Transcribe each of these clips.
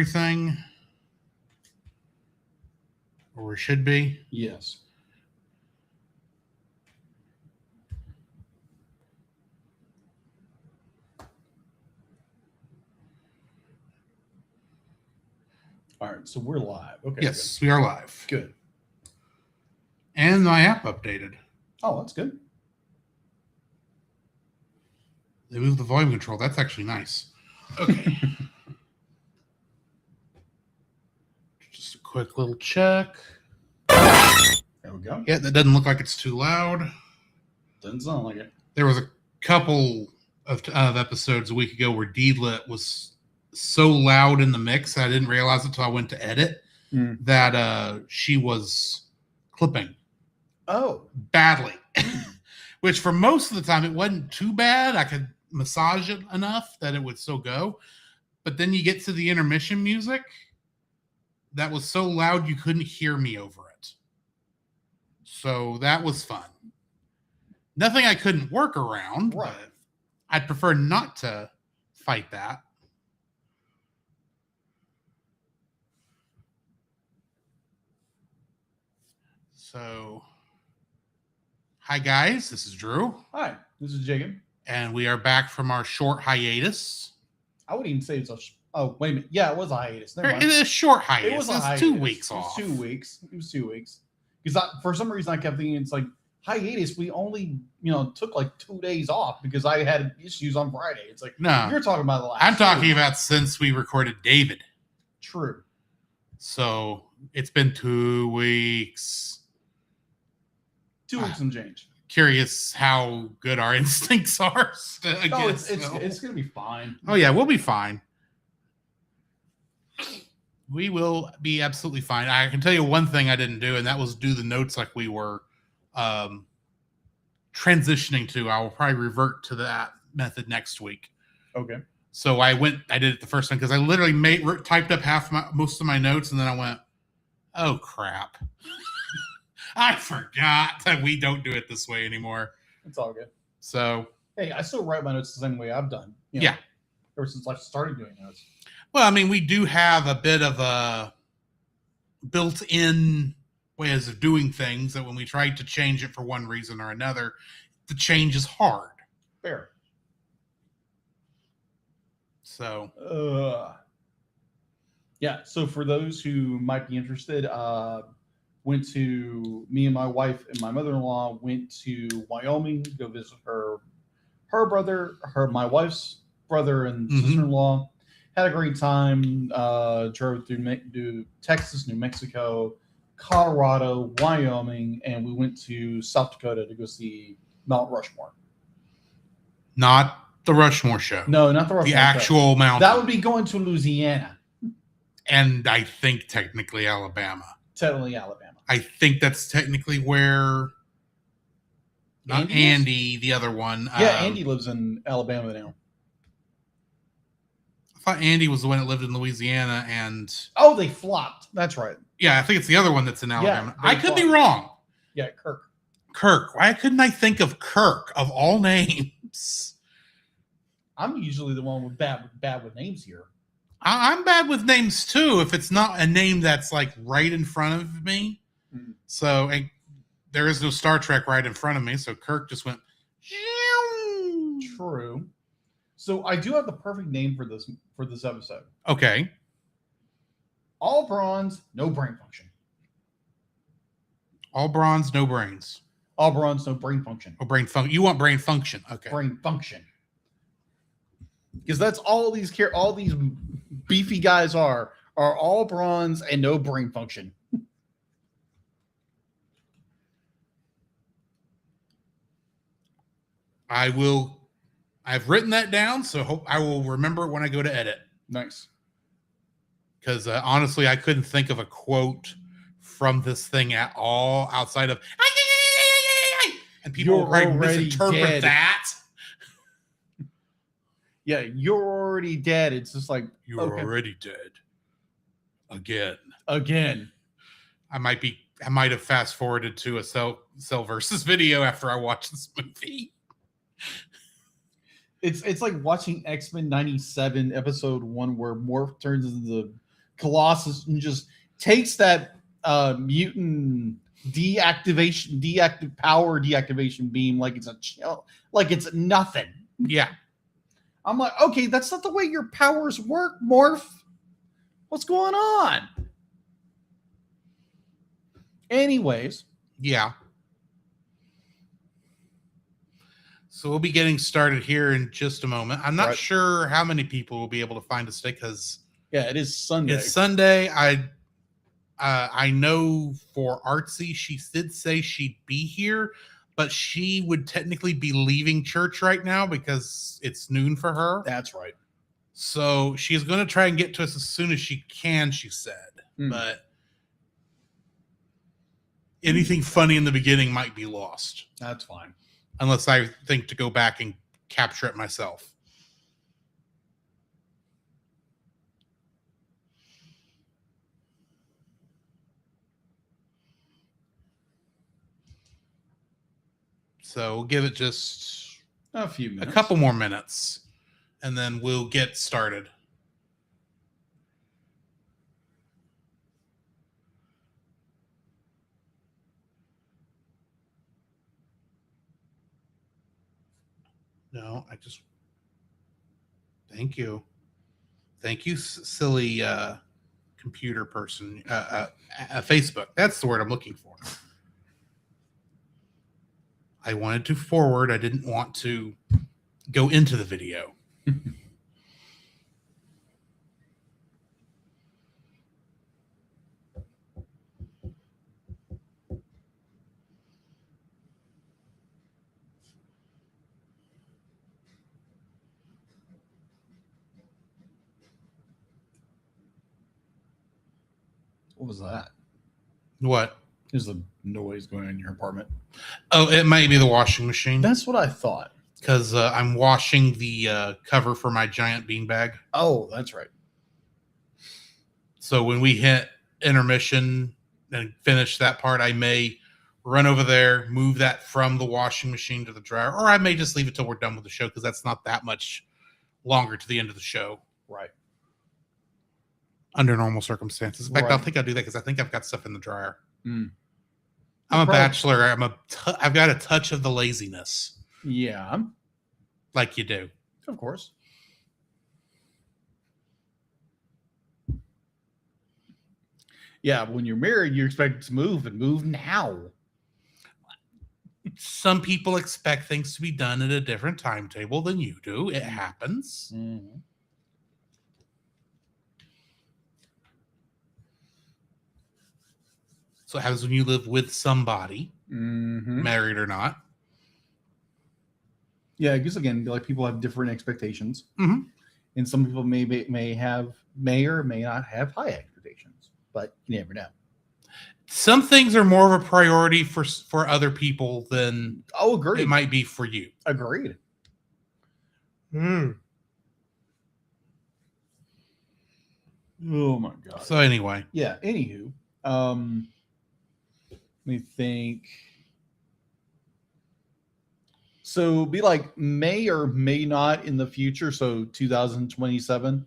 everything, or we should be. Yes. All right, so we're live. Okay. Yes, we are live. Good. And my app updated. Oh, that's good. They moved the volume control. That's actually nice. Okay. Just a quick little check. There we go. Yeah, that doesn't look like it's too loud. Doesn't sound like it. There was a couple of episodes a week ago where D-Lit was so loud in the mix, I didn't realize it until I went to edit, that she was clipping. Oh. Badly. Which for most of the time, it wasn't too bad. I could massage it enough that it would still go. But then you get to the intermission music that was so loud you couldn't hear me over it. So that was fun. Nothing I couldn't work around. Right. But I'd prefer not to fight that. So, hi guys, this is Drew. Hi, this is Jacob. And we are back from our short hiatus. I wouldn't even say it's a... Oh, wait a minute. Yeah, it was a hiatus. Never mind. It is a short hiatus. It was a hiatus. 2 weeks off. It was 2 weeks. It was 2 weeks. Because for some reason I kept thinking it's like, hiatus, we only, took like 2 days off because I had issues on Friday. It's like, no, you're talking about the last I'm talking about since we recorded David. True. So it's been 2 weeks. 2 weeks and change. Curious how good our instincts are. Oh, it's gonna be fine. Oh yeah, we'll be fine. We will be absolutely fine. I can tell you one thing I didn't do, and that was do the notes like we were transitioning to. I will probably revert to that method next week. Okay. So I did it the first time because I literally typed up most of my notes, and then I went, "Oh crap." I forgot that we don't do it this way anymore. It's all good. So, hey, I still write my notes the same way I've done. Yeah. Ever since I started doing notes. Well, I mean, we do have a bit of a built-in ways of doing things that when we try to change it for one reason or another, the change is hard. Fair. So. Yeah. So for those who might be interested, me and my wife and my mother-in-law went to Wyoming to go visit her brother, my wife's brother and sister-in-law. Had a great time. Drove through Texas, New Mexico, Colorado, Wyoming, and we went to South Dakota to go see Mount Rushmore. Not the Rushmore show. No, not the Rushmore. The actual mountain. That would be going to Louisiana. And I think technically Alabama. Technically Alabama. I think that's technically where, not Andy, the other one. Yeah, Andy lives in Alabama now. I thought Andy was the one that lived in Louisiana and... Oh, they flopped. That's right. Yeah, I think it's the other one that's in Alabama. Yeah, I could be wrong. Yeah, Kirk. Why couldn't I think of Kirk of all names? I'm usually the one with bad with names here. I'm bad with names too, if it's not a name that's like right in front of me. Mm-hmm. So there is no Star Trek right in front of me, so Kirk just went. True. So I do have the perfect name for this episode. Okay. All bronze, no brain function. All bronze, no brains. All bronze, no brain function. Oh, brain function. You want brain function? Okay. Brain function. Because that's all these beefy guys are all bronze and no brain function. I've written that down, so I will remember it when I go to edit. Nice. Because honestly, I couldn't think of a quote from this thing at all outside of and people will probably misinterpret that. Yeah, you're already dead. It's just like you're already dead. Again. I might have fast forwarded to a Cell versus video after I watched this movie. It's like watching X-Men 97 episode 1 where Morph turns into Colossus and just takes that mutant deactivation beam like it's nothing. Yeah. I'm like, okay, that's not the way your powers work, Morph. What's going on? Anyways. Yeah. So we'll be getting started here in just a moment. I'm not sure how many people will be able to find us today because it is Sunday. It's Sunday. I know for Artsy, she did say she'd be here, but she would technically be leaving church right now because it's noon for her. That's right. So she's going to try and get to us as soon as she can, she said. But anything funny in the beginning might be lost. That's fine. Unless I think to go back and capture it myself. So we'll give it just a few minutes, a couple more minutes, and then we'll get started. No, thank you. Thank you, silly computer person. Facebook. That's the word I'm looking for. I wanted to forward. I didn't want to go into the video. What was that? What? There's a noise going on in your apartment. Oh, it might be the washing machine. That's what I thought. Because I'm washing the cover for my giant beanbag. Oh, that's right. So when we hit intermission and finish that part, I may run over there, move that from the washing machine to the dryer, or I may just leave it till we're done with the show because that's not that much longer to the end of the show. Right. Under normal circumstances. In fact, Right. I think I'll do that because I think I've got stuff in the dryer. Mm. I'm a bachelor. I've got a touch of the laziness. Yeah. Like you do. Of course. Yeah, when you're married, you're expected to move and move now. Some people expect things to be done at a different timetable than you do. It happens. Mm-hmm. So it happens when you live with somebody, married or not. Yeah, I guess again, like people have different expectations, and some people may or may not have high expectations, but you never know. Some things are more of a priority for other people than agreed. It might be for you. Agreed. Oh my god. So anyway, yeah. Anywho, let me think. So be like may or may not in the future. So 2027,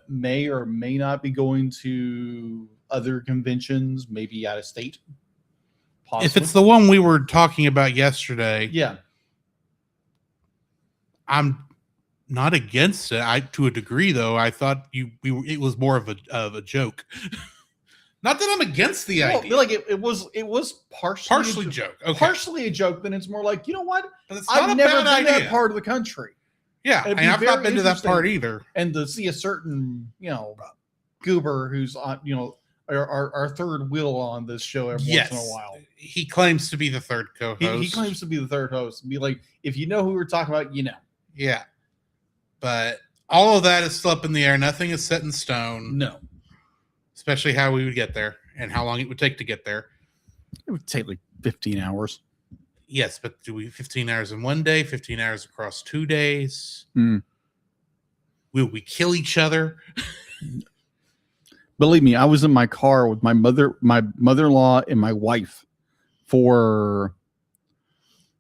may or may not be going to other conventions, maybe out of state. Possibly. If it's the one we were talking about yesterday, yeah, I'm not against it. To a degree, though, I thought it was more of a joke. Not that I'm against the idea. Like it was partially a joke. Okay. Partially a joke. Then it's more like, you know what? I've never been to that part of the country. Yeah, and I've not been to that part either. And to see a certain, goober who's on, our third wheel on this show every once in a while. He claims to be the third co-host. He claims to be the third host. Be like, if you know who we're talking about, you know. Yeah. But all of that is still up in the air. Nothing is set in stone. No. Especially how we would get there and how long it would take to get there. It would take like 15 hours. Yes, but do we 15 hours in one day, 15 hours across 2 days? Will we kill each other? Believe me, I was in my car with my mother-in-law and my wife for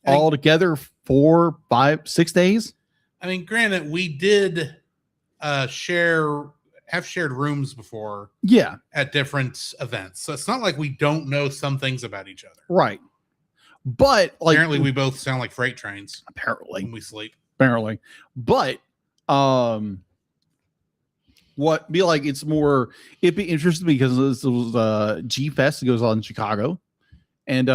all together 4, 5, 6 days. I mean, granted, we did share have shared rooms before Yeah, at different events. So it's not like we don't know some things about each other. right. But like Apparently we both sound like freight trains apparently, when we sleep. but what be like? It's more. It'd be interesting because this was G Fest goes on in Chicago, and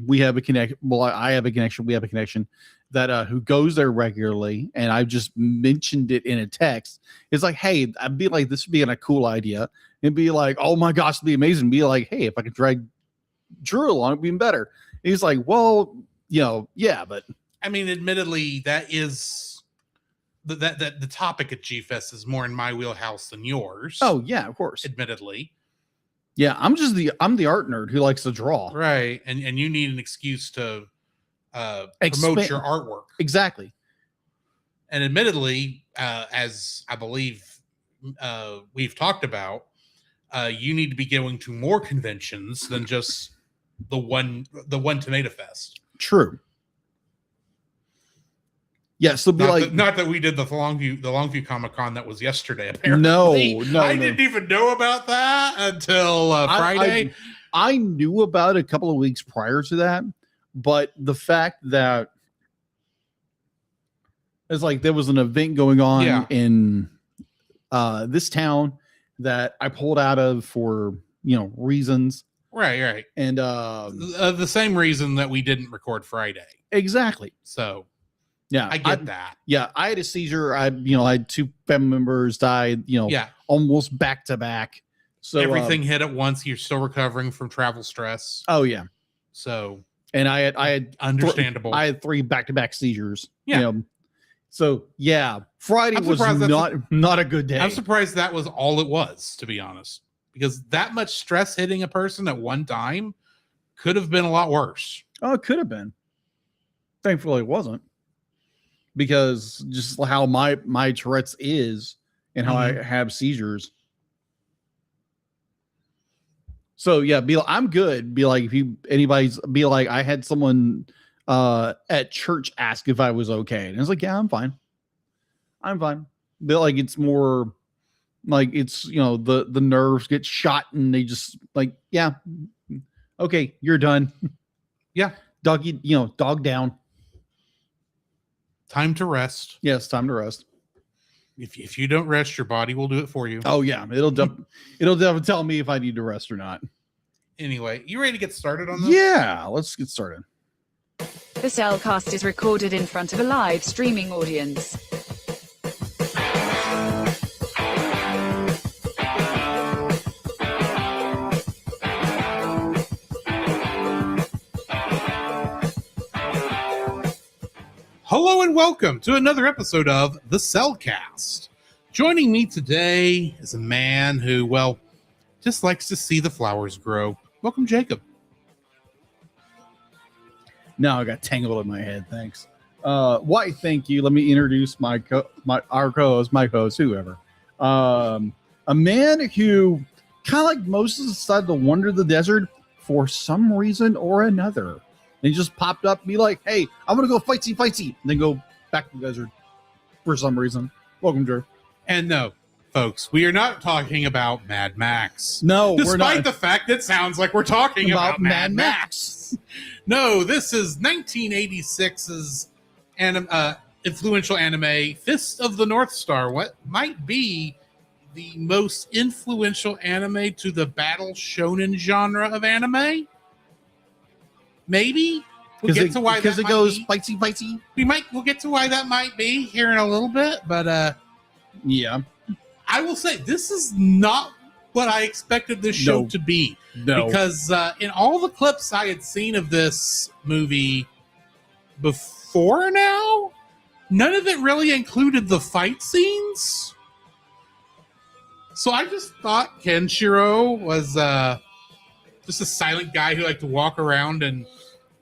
we have a connection. Well, I have a connection. We have a connection that who goes there regularly, and I just mentioned it in a text. It's like, hey, I'd be like, this would be a cool idea, and be like, oh my gosh, it'd be amazing. Be like, hey, if I could drag Drew along, it'd be even better. And he's like, well, yeah, but I mean, admittedly, that is that the topic at G Fest is more in my wheelhouse than yours. oh yeah, of course, Admittedly. yeah. I'm the art nerd who likes to draw. Right. And you need an excuse to promote Expand- your artwork. Exactly. And admittedly, as I believe we've talked about, you need to be going to more conventions than just the one Tomato Fest. True. Yes, it'll be Not that we did the Longview Comic Con that was yesterday. Apparently, no, I didn't even know about that until Friday. I knew about it a couple of weeks prior to that, but the fact that it's like there was an event going on in this town that I pulled out of for reasons. Right. And the same reason that we didn't record Friday. Exactly. So yeah, I get that. Yeah, I had a seizure. I had 2 family members died. Almost back to back. So everything hit at once. You're still recovering from travel stress. Oh yeah. So and I had understandable. I had 3 back to back seizures. Yeah. So yeah, Friday was not a good day. I'm surprised that was all it was, to be honest, because that much stress hitting a person at one time could have been a lot worse. Oh, it could have been. Thankfully, it wasn't, because just how my Tourette's is and how I have seizures. So yeah, I'm good. Be like, I had someone at church ask if I was okay, and I was like, yeah, I'm fine. Be like, it's more like it's the nerves get shot and they just like, yeah, okay, you're done. Yeah, dog down. Time to rest. Yes, time to rest. If you don't rest, your body will do it for you. Oh yeah, it'll definitely tell me if I need to rest or not. Anyway, you ready to get started on this? Yeah, let's get started. The Cellcast is recorded in front of a live streaming audience. Hello and welcome to another episode of The Cellcast. Joining me today is a man who, well, just likes to see the flowers grow. Welcome, Jacob. No, I got tangled in my head. Thanks. Why? Thank you. Let me introduce our co-host, my co-host, whoever. A man who kind of like Moses decided to wander the desert for some reason or another. And he just popped up and be like, hey, I'm going to go fightsy, and then go back to the desert for some reason. Welcome, Drew. And no, folks, we are not talking about Mad Max. No, despite we're not. the fact that it sounds like we're talking about Mad Max. No, this is 1986's influential anime, Fist of the North Star. What might be the most influential anime to the battle shonen genre of anime? Maybe we'll get to why because it goes fightsy. We'll get to why that might be here in a little bit, but yeah, I will say this is not what I expected this show to be. No, because in all the clips I had seen of this movie before now, none of it really included the fight scenes. So I just thought Kenshiro was just a silent guy who liked to walk around and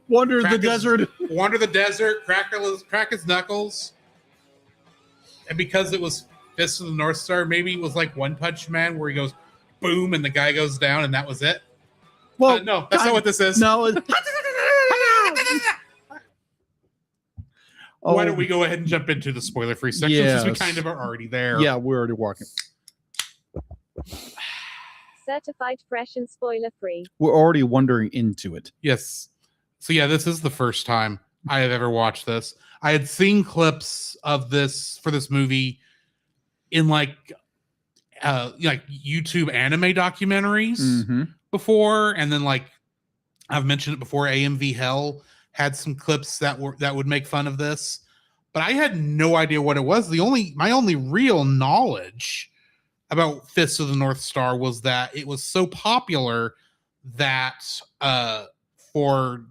wander the desert, crack his knuckles. And because it was Fist of the North Star, maybe it was like One Punch Man where he goes boom and the guy goes down and that was it. Well, no, that's not what this is. No. Why don't we go ahead and jump into the spoiler-free section since we kind of are already there? Yeah, we're already walking. Certified fresh and spoiler free. We're already wandering into it. Yes. So yeah, this is the first time I have ever watched this. I had seen clips of this for this movie in like YouTube anime documentaries Mhm. before, and then like I've mentioned it before, AMV Hell had some clips that would make fun of this, but I had no idea what it was. My only real knowledge about Fists of the North Star was that it was so popular that for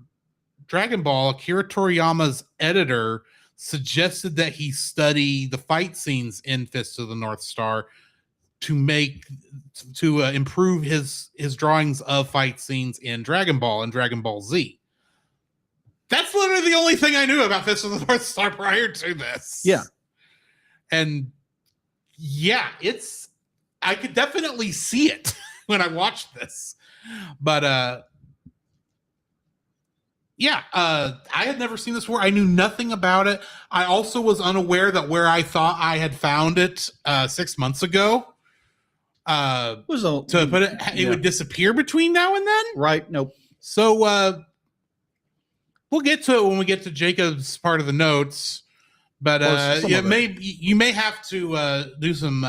Dragon Ball, Akira Toriyama's editor suggested that he study the fight scenes in Fists of the North Star to improve his drawings of fight scenes in Dragon Ball and Dragon Ball Z. That's literally the only thing I knew about Fists of the North Star prior to this. Yeah. And yeah, I could definitely see it when I watched this. But I had never seen this before. I knew nothing about it. I also was unaware that where I thought I had found it 6 months ago, to put it would disappear between now and then. Right. Nope. So we'll get to it when we get to Jacob's part of the notes. But you may have to do some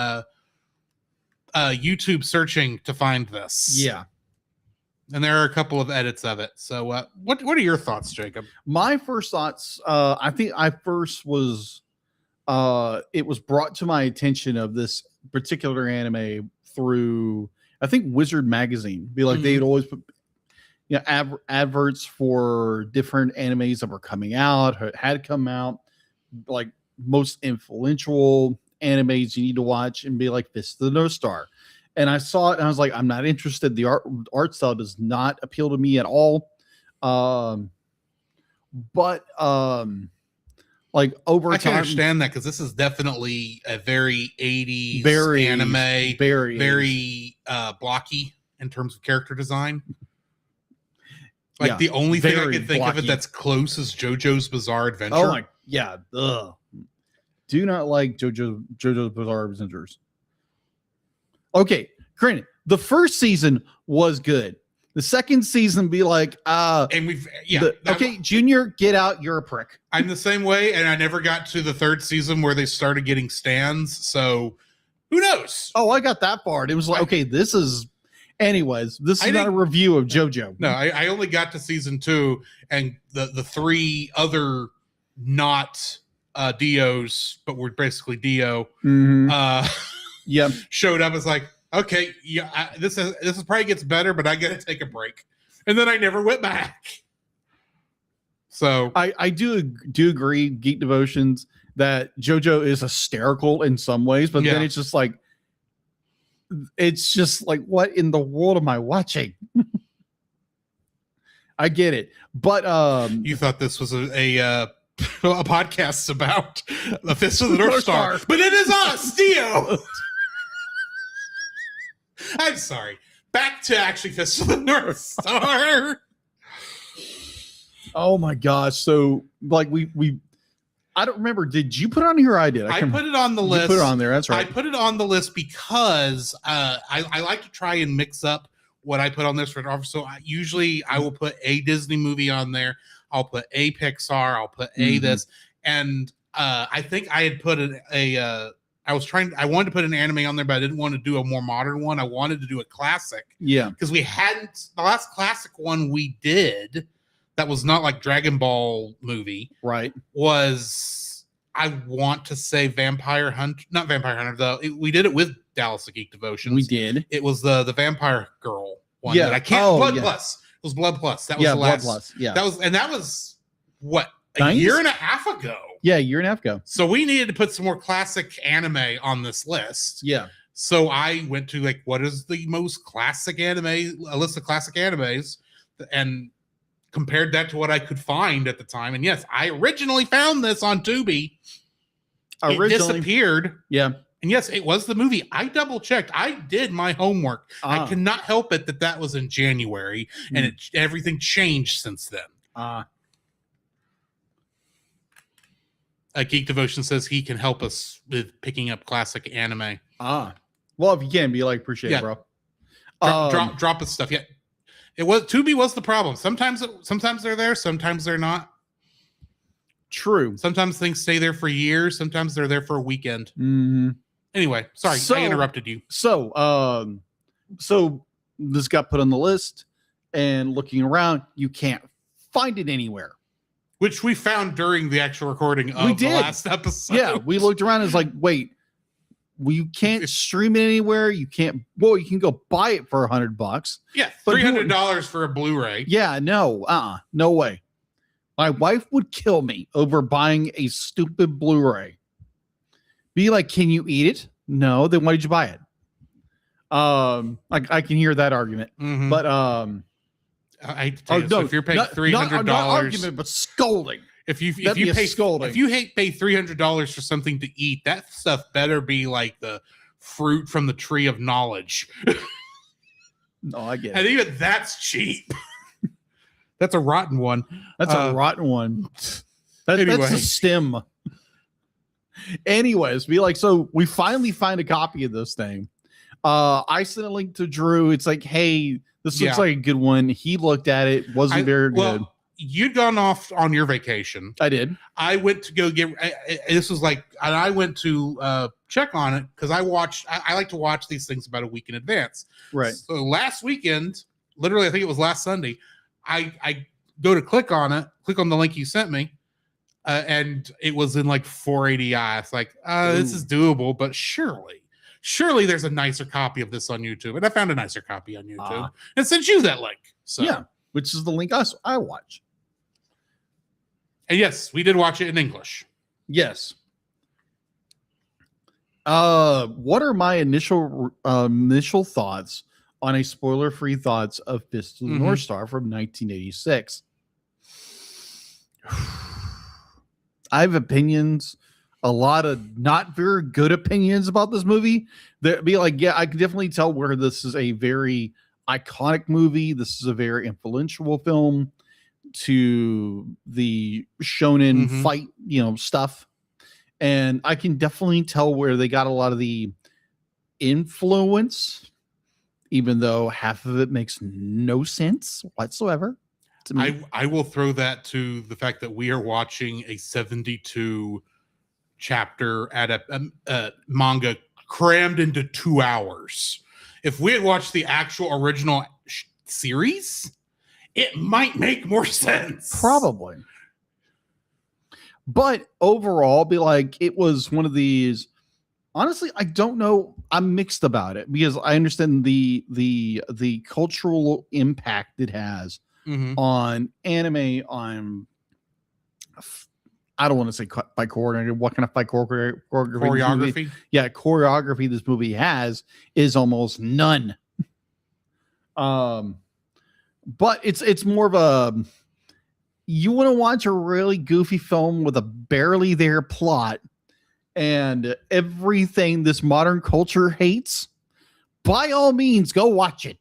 YouTube searching to find this. Yeah. And there are a couple of edits of it. So what are your thoughts, Jacob? My first thoughts, I think I first was, it was brought to my attention of this particular anime through, I think, Wizard Magazine. Be like, they'd always put adverts for different animes that were coming out, had come out, like most influential animes you need to watch, and be like, Fist of the North Star. And I saw it and I was like, I'm not interested. The art style does not appeal to me at all. But like over I time, can understand that, because this is definitely a very 80s very anime, very blocky in terms of character design. Like Yeah, the only thing I very can think of it blocky. that's close is JoJo's Bizarre Adventure. Oh my, yeah. Ugh. Do not like JoJo's Bizarre Adventures. Okay, granted, the first season was good. The second season, be like, And we've okay, Junior, get out. You're a prick. I'm the same way, and I never got to the third season where they started getting stands. So who knows? Oh, I got that part. It was like, okay, this is. Anyways, this is I not a think- review of JoJo. No, I only got to season 2, and the three other not Dios, but were basically Dio, Mhm. Yeah. showed up. As like, okay, yeah, this is probably gets better, but I got to take a break, and then I never went back. So I do agree, Geek Devotions, that JoJo is hysterical in some ways, but then Yeah. it's just like, what in the world am I watching? I get it, but you thought this was a podcast about the Fist of the North Star, but it is us, Dio. I'm sorry. Back to actually Fist of the North Star. oh my gosh, so like we I don't remember. Did you put it on here? I did. I put it on the You list. put it on there. That's I right. put it on the list because I like to try and mix up what I put on this for. So usually I will put a Disney movie on there. I'll put a Pixar. I'll put a Mhm. this. And I think I had put I wanted to put an anime on there, but I didn't want to do a more modern one. I wanted to do a classic, Yeah. because the last classic one we did that was not like Dragon Ball movie Right. was, I want to say Vampire Hunter, not Vampire Hunter though. We did it with Dallas Geek Devotions. We did. It was the Vampire Girl one. Yeah. That I can't. Oh, Blood yeah. Plus. It was Blood Plus. That was Yeah. the Blood last. Plus. Yeah. That was what, a 90s? year and a half ago. Yeah. Year and a half ago. So we needed to put some more classic anime on this list. Yeah. So I went to like, what is the most classic anime? A list of classic animes, and compared that to what I could find at the time. And yes, I originally found this on Tubi. It disappeared. Yeah. And yes, it was the movie. I double checked. I did my homework. I cannot help it that was in January, and everything changed since then. Geek Devotion says he can help us with picking up classic anime. Well, if you can be like, appreciate Yeah. it, bro. Drop his stuff. Yeah, it was Tubi was the problem. Sometimes they're there, sometimes they're not. True. Sometimes things stay there for years. Sometimes they're there for a weekend. Mm-hmm. Anyway, sorry, So- I interrupted you. So, so this got put on the list, and looking around, you can't find it anywhere. Which we found during the actual recording of We the did. last episode. Yeah, we looked around and it's like, wait, well, you can't stream it anywhere. You can't. Well, you can go buy it for $100. Yeah, But who- $300 for a Blu-ray. Yeah, no, no way. My wife would kill me over buying a stupid Blu-ray. Be like, can you eat it? No, then why did you buy it? I can hear that argument, Mhm. but I hate to tell you, so if you're paying not $300, argument, but scolding. if you That'd be a pay scolding. if you pay $300 for something to eat, that stuff better be like the fruit from the tree of knowledge. No, I get And it. even that's cheap. That's a rotten one. That's a rotten one. That's Anyway. the stem. Anyways, be like, so we finally find a copy of this thing. I sent a link to Drew. It's like, hey, this looks Yeah. like a good one. He looked at it, wasn't very good. You'd gone off on your vacation. I did. I went to go get. This was like, and I went to check on it because I like to watch these things about a week in advance. Right. So last weekend, literally, I think it was last Sunday, I go to click on the link you sent me, and it was in like 480i. It's like, this is doable, but surely there's a nicer copy of this on YouTube. And I found a nicer copy on YouTube and sent you that link. So Yeah, which is the link I watch. And yes, we did watch it in English. Yes. What are my initial thoughts on a spoiler-free thoughts of Fist of the Mhm. North Star from 1986? I have opinions, a lot of not very good opinions about this movie. That be like, yeah, I can definitely tell where this is a very iconic movie. This is a very influential film to the shonen Mhm. fight, stuff. And I can definitely tell where they got a lot of the influence, even though half of it makes no sense whatsoever to me. I will throw that to the fact that we are watching a 72 chapter manga crammed into 2 hours. If we had watched the actual original series, it might make more sense. Probably. But overall, be like, it was one of these. Honestly, I don't know. I'm mixed about it because I understand the cultural impact it has Mhm. on anime, on I don't want to say fight choreography. What kind of fight choreography? Yeah, choreography this movie has is almost none. But it's more of a, you want to watch a really goofy film with a barely there plot and everything this modern culture hates, by all means, go watch it.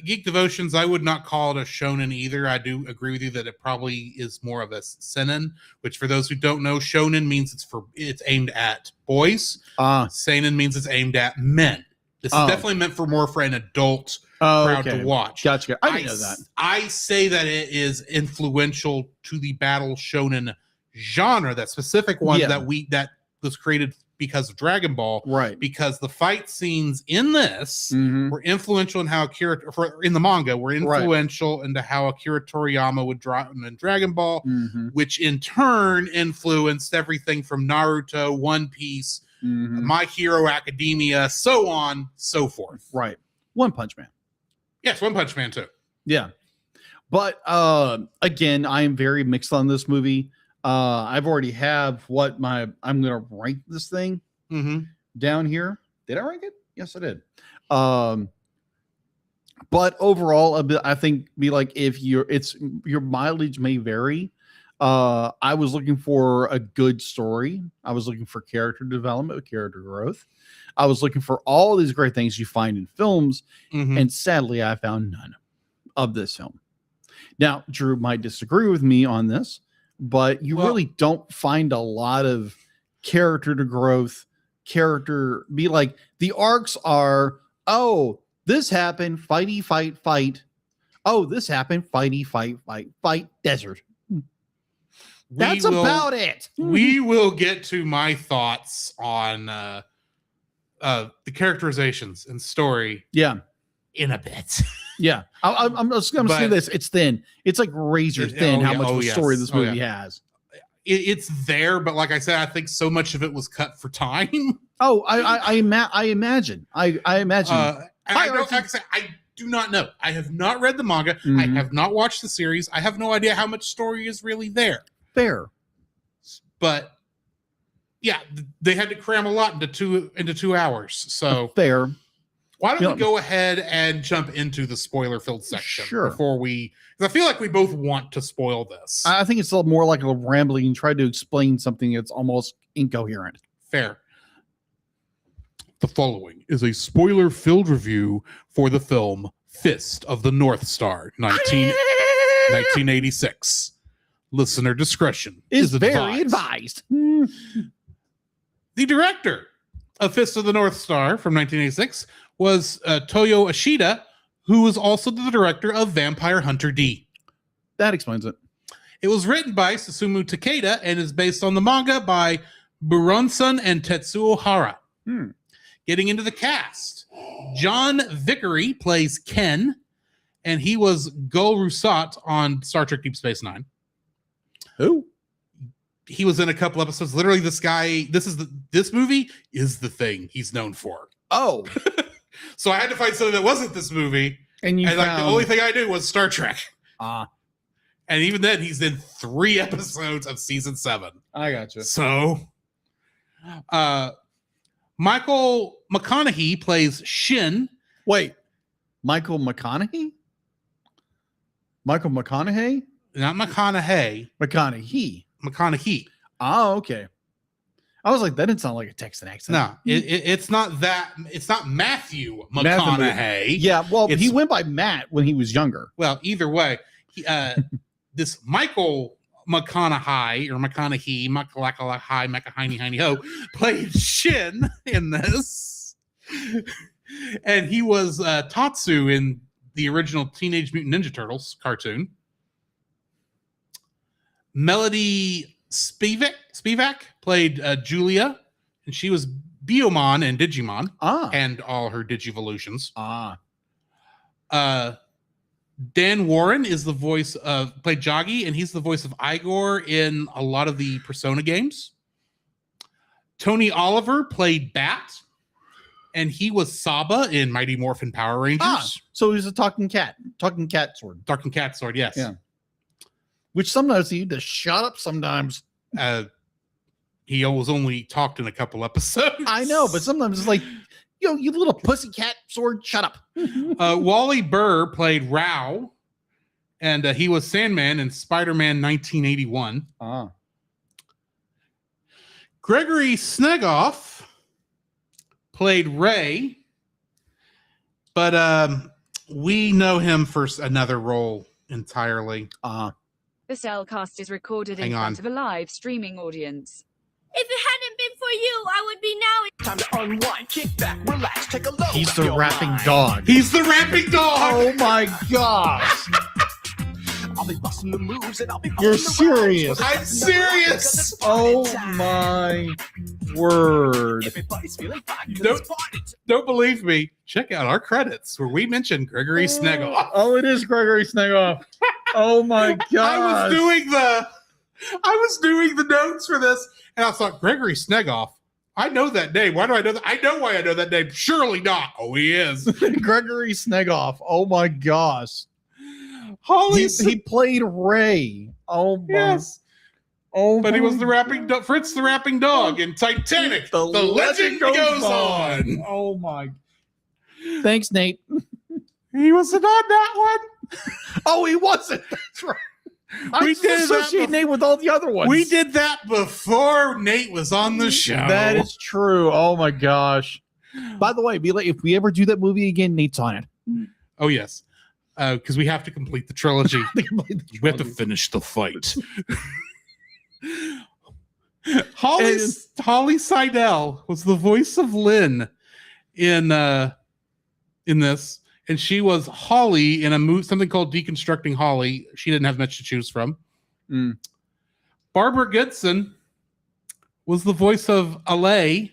Geek Devotions, I would not call it a shonen either. I do agree with you that it probably is more of a seinen, which for those who don't know, shonen means it's aimed at boys. Seinen means it's aimed at men. This is definitely meant for an adult crowd to watch. Gotcha. I didn't know that. I say that it is influential to the battle shonen genre, that specific one Yeah. that was created because of Dragon Ball. Right. Because the fight scenes in this Mhm. were influential in how in the manga were Right. influential into how Akira Toriyama would draw in Dragon Ball, Mhm. which in turn influenced everything from Naruto, One Piece, Mhm. My Hero Academia, so on, so forth. Right. One Punch Man. Yes, One Punch Man too. Yeah. But again, I am very mixed on this movie. I've already have I'm gonna rank this thing Mm-hmm. down here. Did I rank it? Yes, I did. But overall, I think be like, if your mileage may vary. I was looking for a good story. I was looking for character development, character growth. I was looking for all these great things you find in films. Mm-hmm. And sadly, I found none of this film. Now, Drew might disagree with me on this, but you really don't find a lot of character to growth, character be like the arcs are, oh, this happened, fighty, fight, fight. Oh, this happened, fighty, fight, fight, fight, desert. That's about it. We will get to my thoughts on the characterizations and story Yeah. in a bit. Yeah. I'm just going to say But- this. It's thin. It's like razor thin how much of a story yes. this Oh, movie has. It's there, but like I said, I think so much of it was cut for time. Oh, I imagine. I imagine. And I don't, like I said, I do not know. I have not read the manga. I Mhm. have not watched the series. I have no idea how much story is really there. Fair. But yeah, they had to cram a lot into 2 hours. So Fair. why don't Yeah. we go ahead and jump into the spoiler-filled section Sure. before we? Because I feel like we both want to spoil this. I think it's a little more like a rambling and try to explain something that's almost incoherent. Fair. The following is a spoiler-filled review for the film Fist of the North Star, 1986. Listener discretion Is very advised. The director of Fist of the North Star from 1986 was Toyo Ashida, who was also the director of Vampire Hunter D. That explains it. It was written by Susumu Takeda and is based on the manga by Buronson and Tetsuo Hara. Getting into the cast, John Vickery plays Ken, and he was Gul Rusat on Star Trek Deep Space Nine. Who? He was in a couple episodes. Literally, this guy, this movie is the thing he's known for. Oh, So I had to find something that wasn't this movie. and you And like the only thing I knew was Star Trek. Ah, And even then, he's in 3 episodes of season 7. I gotcha. So, Michael McConaughey plays Shin. Wait, Michael McConaughey? Michael McConaughey? Not McConaughey. McConaughey. McConaughey. Oh, okay. I was like, that didn't sound like a Texan accent. No, it's not that. It's not Matthew Matthew. McConaughey. Yeah, well, he It's- went by Matt when he was younger. Well, either way, this Michael McConaughey or McConaughey, McConaughey, Ho, played Shin in this, and he was Tatsu in the original Teenage Mutant Ninja Turtles cartoon. Melody Spivak played Julia, and she was Biyomon and Digimon and all her Digivolutions. Dan Warren is the voice of played Joggy, and he's the voice of Igor in a lot of the Persona games. Tony Oliver played Bat, and he was Saba in Mighty Morphin Power Rangers. So he's a talking cat sword, Talking Cat Sword, yes. Yeah. which sometimes you need to shut up sometimes. He was only talked in a couple episodes. I know, but sometimes it's like, yo, you little pussycat sword, shut up. Wally Burr played Rao, and he was Sandman in Spider-Man 1981. Gregory Snegoff played Ray, but we know him for another role entirely. The Cellcast is recorded in Hang on. front of a live streaming audience. If it hadn't been for you, I would be now. Time to unwind, kick back, relax, take a look. He's the rapping dog. He's the rapping dog. Oh my gosh. I'll be busting the moves and I'll be You're busting the rhymes. serious. I'm serious. Oh my word. Everybody's feeling fine. Nope. Let's party. Don't believe me? Check out our credits where we mentioned Gregory Snegoff. Oh, it is Gregory Snegoff. Oh my god. I was doing the notes for this, and I thought Gregory Snegoff. I know that name. Why do I know that? I know why I know that name. Surely not. Oh, he is. Gregory Snegoff. Oh my gosh. Holy He played Ray. Oh my. yes. Oh, But he was my the rapping dog, Fritz the rapping dog in Titanic. The legend goes on. Oh my. Thanks, Nate. He wasn't on that one. Oh, he wasn't. That's right. We I did that associate Nate with all the other ones. We did that before Nate was on the show. That is true. Oh my gosh. By the way, be like, if we ever do that movie again, Nate's on it. Oh yes, because we have to complete the trilogy. We have to finish the fight. Holly Seidel was the voice of Lynn in this, and she was Holly in a movie, something called Deconstructing Holly. She didn't have much to choose from. Mm. Barbara Goodson was the voice of Alay.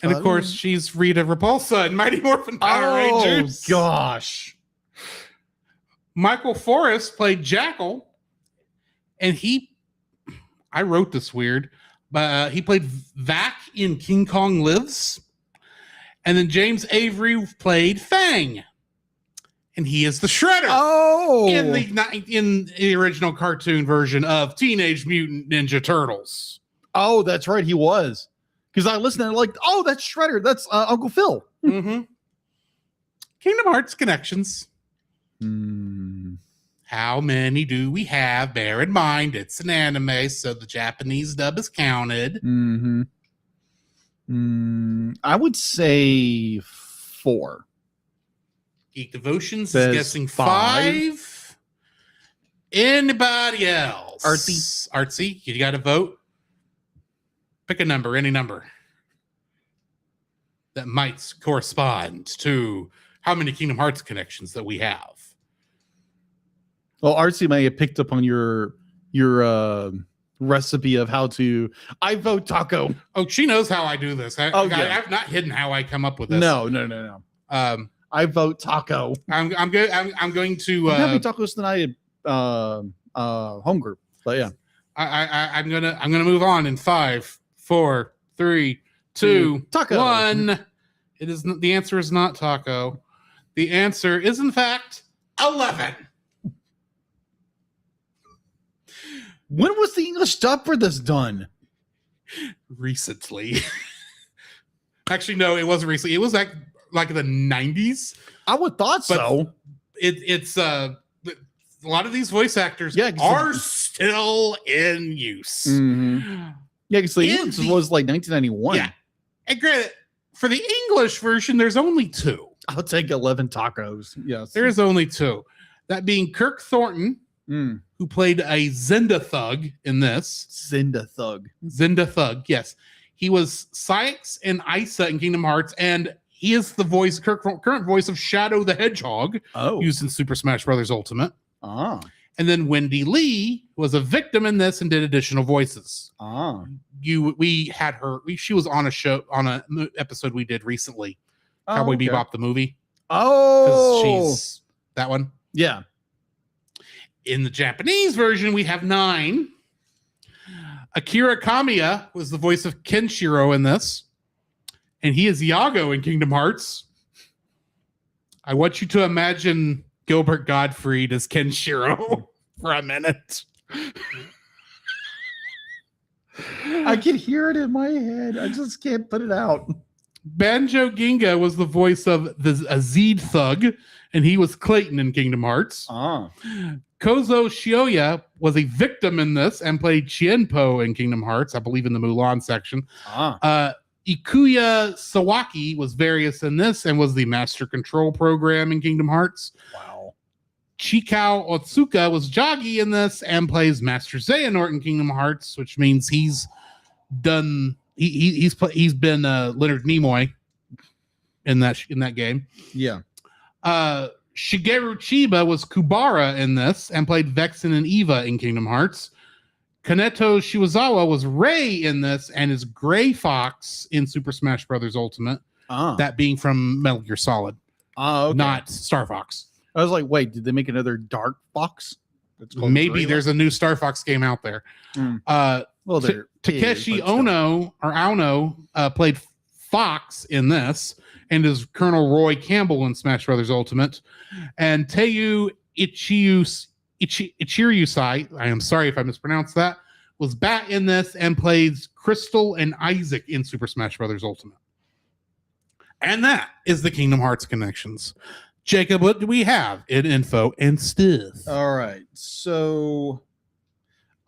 And of course, she's Rita Repulsa in Mighty Morphin Power Rangers. Gosh. Michael Forrest played Jackal, and I wrote this weird, but he played Vac in King Kong Lives. And then James Avery played Fang, and he is the Shredder. Oh, in the original cartoon version of Teenage Mutant Ninja Turtles. Oh, that's right. He was. Because I listened and I'm like, oh, that's Shredder. That's Uncle Phil. Mm-hmm. Kingdom Hearts connections. How many do we have? Bear in mind, it's an anime, so the Japanese dub is counted. I would say 4. Geek Devotions Says is guessing 5. Anybody else? Artsy, you got to vote. Pick a number, any number that might correspond to how many Kingdom Hearts connections that we have. Well, Artsy may have picked up on your recipe of how to. I vote taco. Oh, she knows how I do this. Yeah. I've not hidden how I come up with this. No. I vote taco. I'm good. I'm going to I'm having tacos tonight at home group. But yeah, I'm gonna move on in 5, 4, 3, 2, taco. 1. It is the answer is not taco. The answer is in fact 11. When was the English dub for this done? Recently. Actually, no, it wasn't recently. It was like the 90s. I would thought so. It's a lot of these voice actors are still in use. Mm-hmm. Yeah, because the English was like 1991. Yeah. And granted, for the English version, there's only 2. I'll take 11 tacos. Yes. There's only 2. That being Kirk Thornton, who played a Zenda Thug in this. Zenda Thug, yes. He was Sykes and Isa in Kingdom Hearts, and he is the current voice of Shadow the Hedgehog, used in Super Smash Bros. Ultimate. And then Wendy Lee was a victim in this and did additional voices. We had her. She was on a show, on an episode we did recently, Cowboy Bebop the movie. She's that one. Yeah. In the Japanese version, we have 9. Akira Kamiya was the voice of Kenshiro in this, and he is Yago in Kingdom Hearts. I want you to imagine Gilbert Gottfried as Kenshiro for a minute. I can hear it in my head. I just can't put it out. Banjo Ginga was the voice of the Azid Thug, and he was Clayton in Kingdom Hearts. Kozo Shioya was a victim in this and played Chienpo in Kingdom Hearts, I believe in the Mulan section. Ikuya Sawaki was various in this and was the Master Control Program in Kingdom Hearts. Wow. Chikao Otsuka was Jagi in this and plays Master Xehanort in Kingdom Hearts, which means he's done. He's been Leonard Nimoy in that game. Yeah. Shigeru Chiba was Kubara in this and played Vexen and Eva in Kingdom Hearts. Kaneto Shiwazawa was Rei in this and is Gray Fox in Super Smash Bros. Ultimate. That being from Metal Gear Solid. Not Star Fox. I was like, wait, did they make another Dark Fox? Maybe there's a new Star Fox game out there. Takeshi Ono played Fox in this and is Colonel Roy Campbell in Smash Bros. Ultimate. And Teiyu Ichirusai, I am sorry if I mispronounced that, was Bat in this and plays Crystal and Isaac in Super Smash Bros. Ultimate. And that is the Kingdom Hearts connections. Jacob, what do we have in info and stuff? All right. So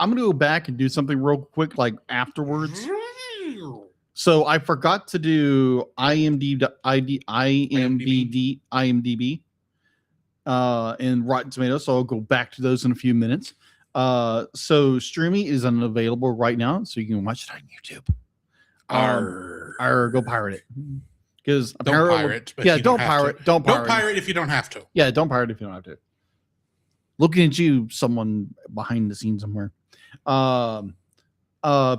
I'm going to go back and do something real quick, like afterwards. So I forgot to do IMDb and Rotten Tomatoes. So I'll go back to those in a few minutes. So streaming is unavailable right now, so you can watch it on YouTube. Or go pirate it. Because Don't pirate. But Yeah, you don't have to. pirate. Don't pirate. Don't pirate if you don't have to. Yeah, don't pirate if you don't have to. Looking at you, someone behind the scenes somewhere.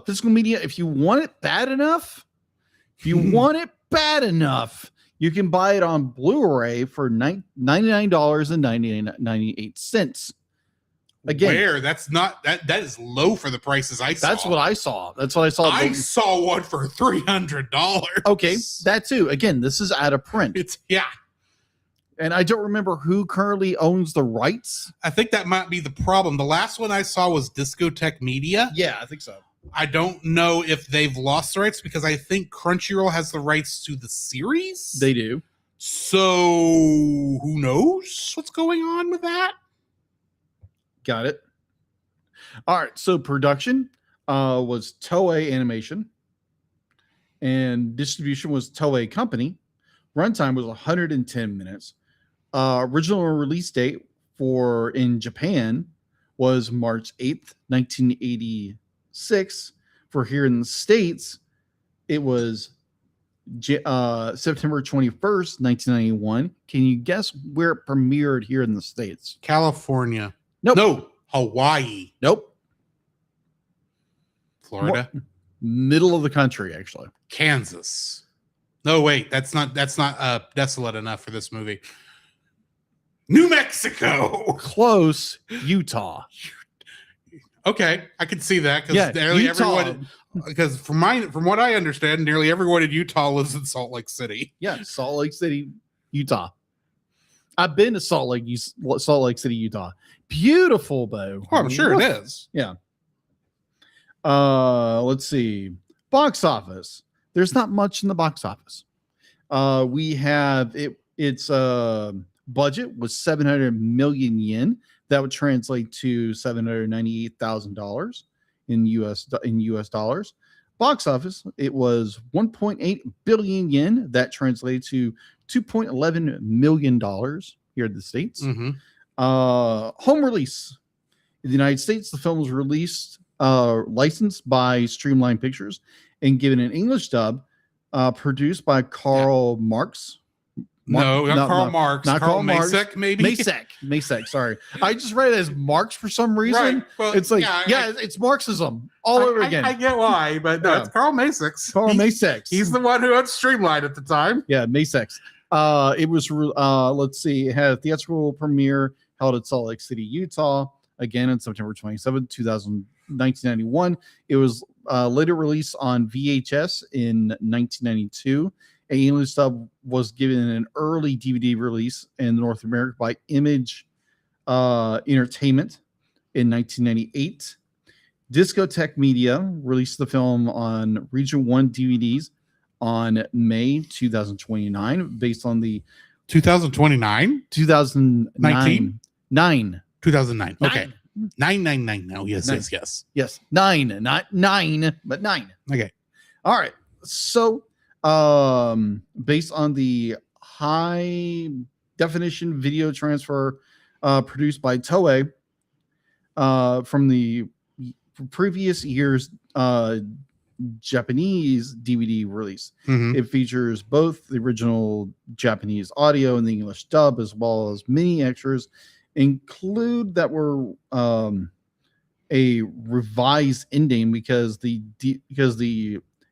Physical media, if you want it bad enough, you can buy it on Blu-ray for $99.98. Again, Where? That's not that is low for the prices I saw. that's what I saw. That's what I saw. I saw one for $300. Okay, that too. Again, this is out of print. It's And I don't remember who currently owns the rights. I think that might be the problem. The last one I saw was Discotech Media. Yeah, I think so. I don't know if they've lost the rights because I think Crunchyroll has the rights to the series. They do. So who knows what's going on with that? Got it. All right. So production was Toei Animation, and distribution was Toei Company. Runtime was 110 minutes. Original release date for in Japan was March 8th, 1986. For here in the States, it was September 21st, 1991. Can you guess where it premiered here in the States? California. Nope. No, Hawaii. Nope. Florida. Middle of the country, actually. Kansas. No, wait, that's not desolate enough for this movie. New Mexico. Close. Utah. Okay, I can see that because Yeah, nearly Utah. everyone. Because from what I understand, nearly everyone in Utah lives in Salt Lake City. Yeah, Salt Lake City, Utah. I've been to Salt Lake City, Utah. Beautiful, though. Oh, I'm sure it is. Yeah. Let's see. Box office. There's not much in the box office. We have its budget was 700 million yen. That would translate to $798,000 in US dollars. Box office, it was 1.8 billion yen. That translates to $2.11 million here in the States. Mm-hmm. Home release. In the United States, the film was released, licensed by Streamline Pictures and given an English dub, produced by Karl Marx. No, not Karl Marx. Not Karl Karl Marx. Masek, maybe? Masek, sorry. I just read it as Marx for some reason. Right. Well, It's like, yeah, it's Marxism all over again. I get why, but no, Yeah. it's Karl Masek. Karl Masek. He's the one who had Streamline at the time. Yeah, Masek. It was, let's see, it had a theatrical premiere held at Salt Lake City, Utah, again on September 27, 1991. It was later released on VHS in 1992. An English dub was given an early DVD release in North America by Image Entertainment in 1998. Discotech Media released the film on Region 1 DVDs on May 2029, based on the 2029? 2009. 2009. Okay. Nine. 999 now. Yes, Nine. yes. Yes, 9, not 9, but 9. Okay. All right. So, based on the high definition video transfer produced by Toei from the previous year's Japanese DVD release. Mhm. It features both the original Japanese audio and the English dub, as well as many extras include that were a revised ending because the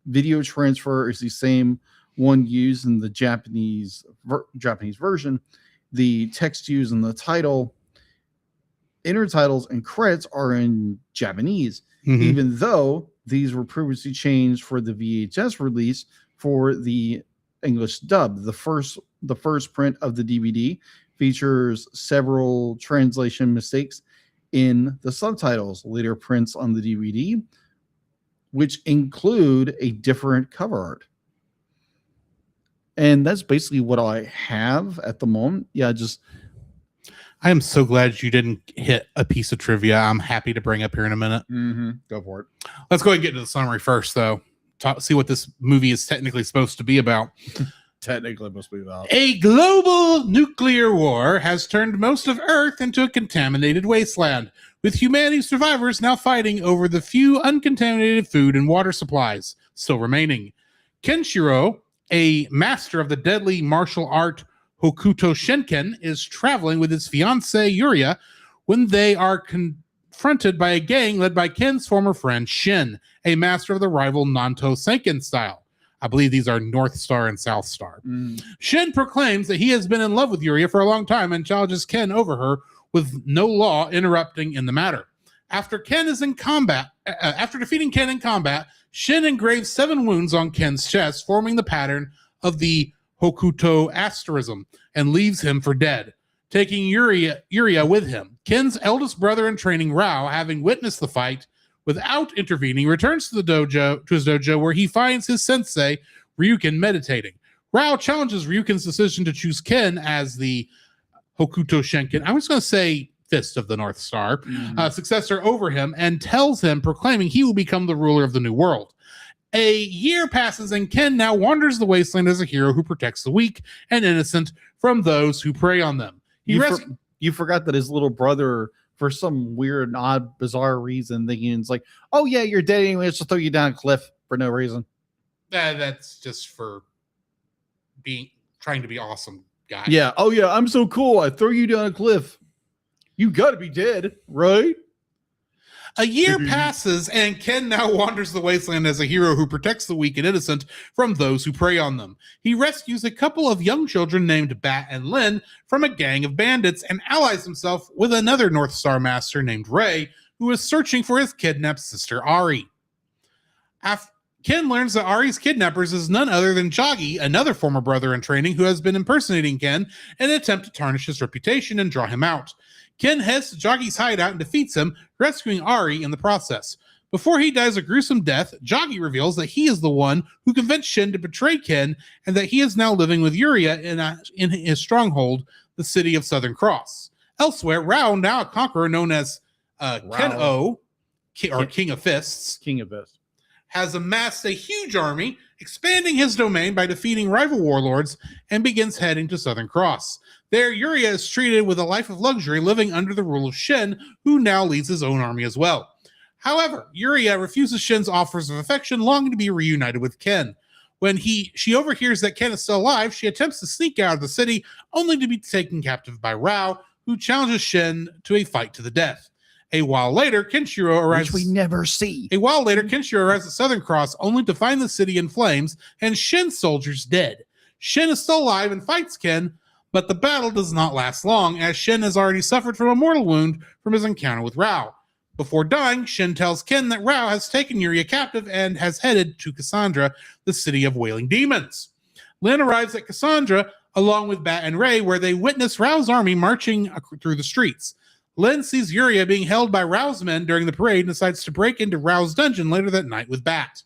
video transfer is the same one used in the Japanese version. The text used in the title, intertitles, and credits are in Japanese, Mhm. even though these were previously changed for the VHS release for the English dub. The first print of the DVD features several translation mistakes in the subtitles. Later prints on the DVD, which include a different cover art. And that's basically what I have at the moment. Yeah, just I am so glad you didn't hit a piece of trivia I'm happy to bring up here in a minute. go for it. Let's go ahead and get into the summary first, though. See what this movie is technically supposed to be about. Technically, must be about. A global nuclear war has turned most of Earth into a contaminated wasteland. with humanity's survivors now fighting over the few uncontaminated food and water supplies still remaining. Kenshiro, a master of the deadly martial art Hokuto Shinken, is traveling with his fiancée Yuria when they are confronted by a gang led by Ken's former friend Shin, a master of the rival Nanto Senken style. I believe these are North Star and South Star. Shin proclaims that he has been in love with Yuria for a long time and challenges Ken over her with no law interrupting in the matter. After defeating Ken in combat, Shin engraves 7 wounds on Ken's chest, forming the pattern of the Hokuto asterism, and leaves him for dead, taking Yuria with him. Ken's eldest brother in training, Rao, having witnessed the fight without intervening, returns to his dojo where he finds his sensei, Ryuken, meditating. Rao challenges Ryuken's decision to choose Ken as the Hokuto Shinken. I'm just going to say Fist of the North Star, successor over him, and tells him, proclaiming he will become the ruler of the new world. A year passes, and Ken now wanders the wasteland as a hero who protects the weak and innocent from those who prey on them. You forgot that his little brother, for some weird, odd, bizarre reason, thinking it's like, oh yeah, you're dead anyway, let's just throw you down a cliff for no reason. That's just for trying to be awesome, guy. Yeah. Oh yeah, I'm so cool. I throw you down a cliff. You got to be dead, right? A year passes, and Ken now wanders the wasteland as a hero who protects the weak and innocent from those who prey on them. He rescues a couple of young children named Bat and Lin from a gang of bandits and allies himself with another North Star master named Ray, who is searching for his kidnapped sister Ari. Ken learns that Ari's kidnappers is none other than Jagi, another former brother in training who has been impersonating Ken in an attempt to tarnish his reputation and draw him out. Ken heads to Jagi's hideout and defeats him, rescuing Ari in the process. Before he dies a gruesome death, Jagi reveals that he is the one who convinced Shin to betray Ken and that he is now living with Yuria in his stronghold, the city of Southern Cross. Elsewhere, Rao, now a conqueror known as Ken-O, or King of Fists, has amassed a huge army, expanding his domain by defeating rival warlords, and begins heading to Southern Cross. There, Yuria is treated with a life of luxury, living under the rule of Shin, who now leads his own army as well. However, Yuria refuses Shin's offers of affection, longing to be reunited with Ken. When she overhears that Ken is still alive, she attempts to sneak out of the city, only to be taken captive by Rao, who challenges Shin to a fight to the death. A while later, Kenshiro arrives. Which we never see. A while later, Kenshiro arrives at Southern Cross, only to find the city in flames and Shin's soldiers dead. Shin is still alive and fights Ken, but the battle does not last long, as Shin has already suffered from a mortal wound from his encounter with Rao. Before dying, Shin tells Ken that Rao has taken Yuria captive and has headed to Cassandra, the city of wailing demons. Lin arrives at Cassandra along with Bat and Ray, where they witness Rao's army marching through the streets. Lin sees Yuria being held by Rao's men during the parade and decides to break into Rao's dungeon later that night with Bat.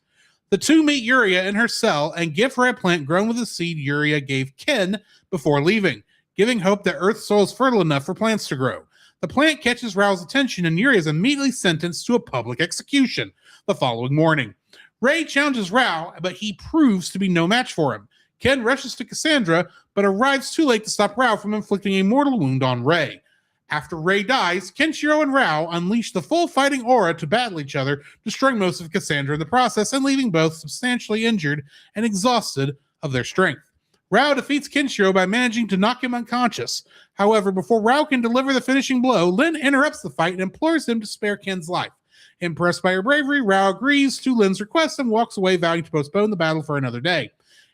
The two meet Yuria in her cell and give her a plant grown with a seed Yuria gave Ken before leaving, giving hope that Earth's soil is fertile enough for plants to grow. The plant catches Rao's attention, and Yuria is immediately sentenced to a public execution the following morning. Ray challenges Rao, but he proves to be no match for him. Ken rushes to Cassandra, but arrives too late to stop Rao from inflicting a mortal wound on Ray. After Ray dies, Kenshiro and Rao unleash the full fighting aura to battle each other, destroying most of Cassandra in the process and leaving both substantially injured and exhausted of their strength. Rao defeats Kenshiro by managing to knock him unconscious. However, before Rao can deliver the finishing blow, Lin interrupts the fight and implores him to spare Ken's life. Impressed by her bravery, Rao agrees to Lin's request and walks away, vowing to postpone the battle for another day.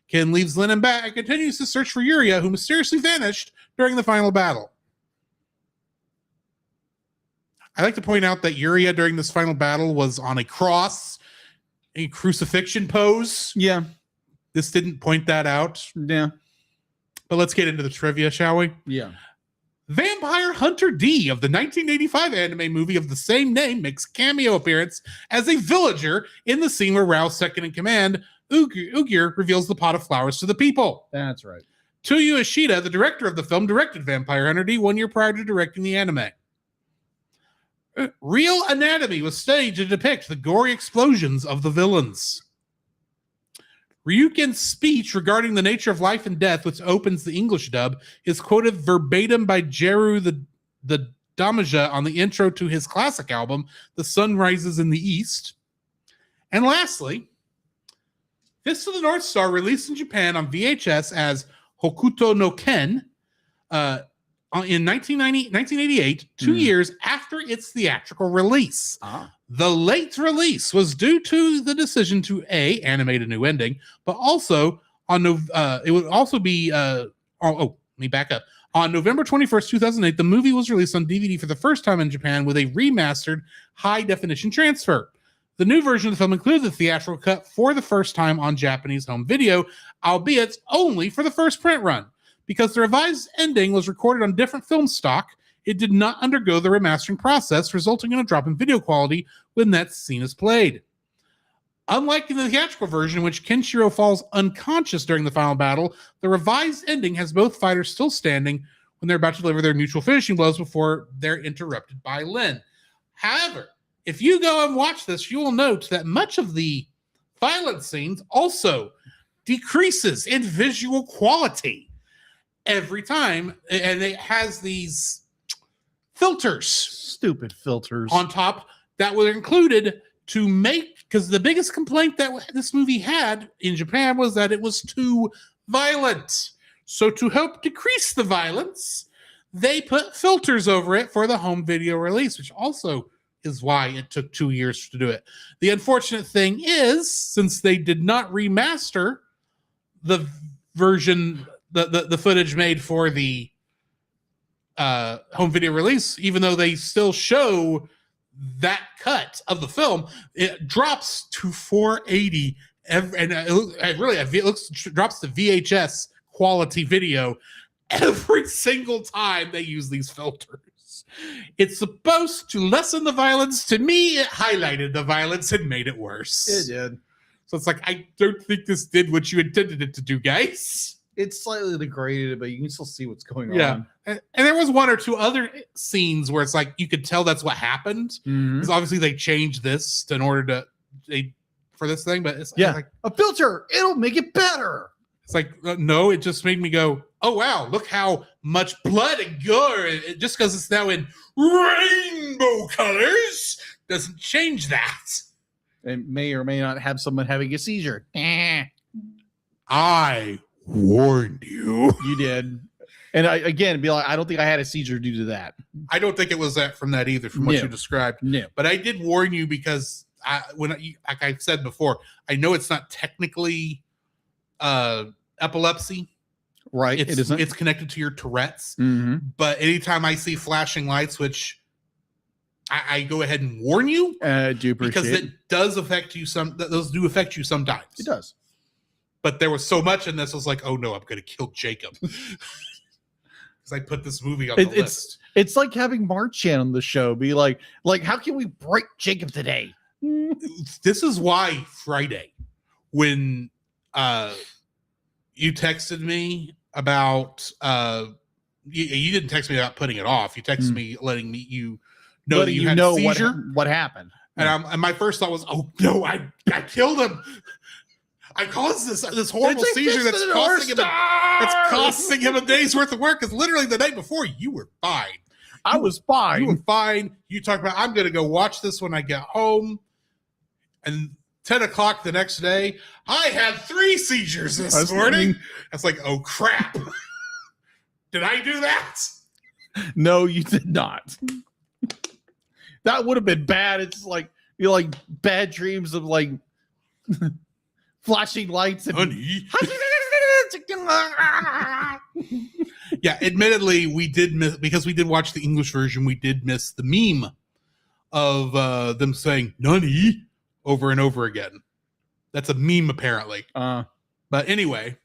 Ken leaves Lin and Bat and continues to search for Yuria, who mysteriously vanished during the final battle. I like to point out that Yuria during this final battle was on a cross, a crucifixion pose. Yeah. This didn't point that out. Yeah. But let's get into the trivia, shall we? Yeah. Vampire Hunter D of the 1985 anime movie of the same name makes cameo appearance as a villager in the scene where Rao's second in command, Ugyr, reveals the pot of flowers to the people. That's right. Tsuyu Ishida, the director of the film, directed Vampire Hunter D 1 year prior to directing the anime. Real Anatomy was staged to depict the gory explosions of the villains. Ryuken's speech regarding the nature of life and death, which opens the English dub, is quoted verbatim by Jeru the Damaja on the intro to his classic album, The Sun Rises in the East. And lastly, Fist of the North Star released in Japan on VHS as Hokuto no Ken in 1988, 2 years after its theatrical release. The late release was due to the decision to animate a new ending, but also it would also be let me back up. On November 21st, 2008, the movie was released on DVD for the first time in Japan with a remastered high-definition transfer. The new version of the film included the theatrical cut for the first time on Japanese home video, albeit only for the first print run. Because the revised ending was recorded on different film stock, it did not undergo the remastering process, resulting in a drop in video quality when that scene is played. Unlike in the theatrical version, in which Kenshiro falls unconscious during the final battle, the revised ending has both fighters still standing when they're about to deliver their mutual finishing blows before they're interrupted by Lin. However, if you go and watch this, you will note that much of the violent scenes also decreases in visual quality every time, and it has these filters, Stupid filters. on top that were included to make, because the biggest complaint that this movie had in Japan was that it was too violent. So to help decrease the violence, they put filters over it for the home video release, which also is why it took 2 years to do it. The unfortunate thing is, since they did not remaster the version, the footage made for the home video release, even though they still show that cut of the film, it drops to 480 and it drops to VHS quality video every single time they use these filters. It's supposed to lessen the violence. To me, it highlighted the violence and made it worse. It did. So it's like, I don't think this did what you intended it to do, guys. It's slightly degraded, but you can still see what's going Yeah. on. And there was one or two other scenes where it's like you could tell that's what happened. Mhm. Because obviously they changed this in order for this thing, but it's Yeah. like, A filter, it'll make it better. it's like no, it just made me go, oh wow, look how much blood and gore. Just because it's now in rainbow colors doesn't change that. It may or may not have someone having a seizure. I warned you. You did. And again, be like, I don't think I had a seizure due to that. I don't think it was that from that either, from what No. you described. No. But I did warn you because like I said before, I know it's not technically epilepsy. Right. It isn't. It's connected to your Tourette's. Mhm. But anytime I see flashing lights, which I go ahead and warn you, I do appreciate because it. it does affect you those do affect you sometimes. It does. But there was so much in this, I was like, oh no, I'm going to kill Jacob. Because I put this movie on the list. It's like having Marchand on the show. Be like, how can we break Jacob today? This is why Friday, when you texted me about you didn't text me about putting it off. You texted me letting me know that you had a seizure. What happened. And my first thought was, oh no, I killed him. I caused this horrible seizure that's costing him a day's worth of work. Because literally the night before, you were fine. I was fine. You were fine. You talked about, I'm going to go watch this when I get home. And 10 o'clock the next day, I had 3 seizures this morning. It's like, oh crap. Did I do that? No, you did not. That would have been bad. It's like, like bad dreams of like flashing lights and Honey. Yeah, admittedly, we did miss, because we did watch the English version, we did miss the meme of them saying "Nani" over and over again. That's a meme, apparently. But anyway,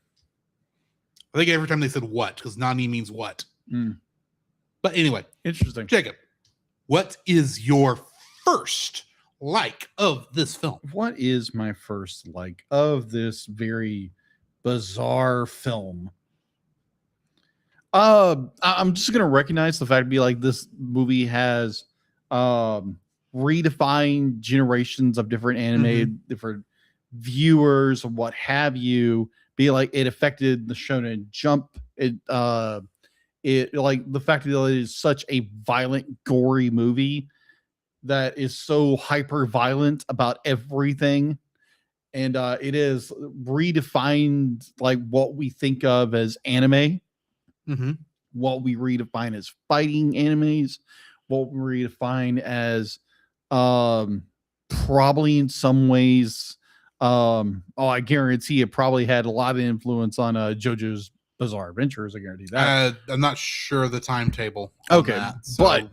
I think every time they said "what," because "Nani" means what. But anyway, interesting. Jacob, what is your first like of this film? What is my first like of this very bizarre film? I'm just gonna recognize the fact to be like this movie has redefined generations of different animated different viewers and what have you. Be like it affected the Shonen Jump it like the fact that it is such a violent, gory movie that is so hyper violent about everything. And it is redefined like what we think of as anime, Mm-hmm. what we redefine as fighting animes, what we redefine as probably in some ways I guarantee it probably had a lot of influence on JoJo's Bizarre Adventures. I guarantee that. I'm not sure of the timetable. On Okay, that, but-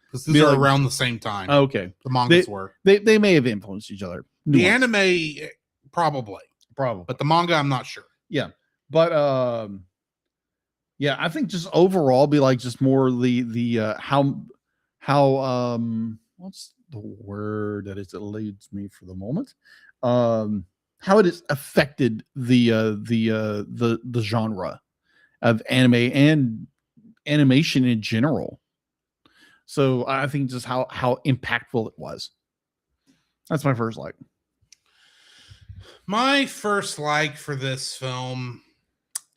because these be are like- around the same time. Okay, The mangas were. they may have influenced each other. The Nuance, anime, probably, probably, but the manga, I'm not sure. but yeah, I think just overall be like just more the how what's the word that eludes me for the moment, how it has affected the genre of anime and animation in general. So I think just how impactful it was. That's my first like. My first like for this film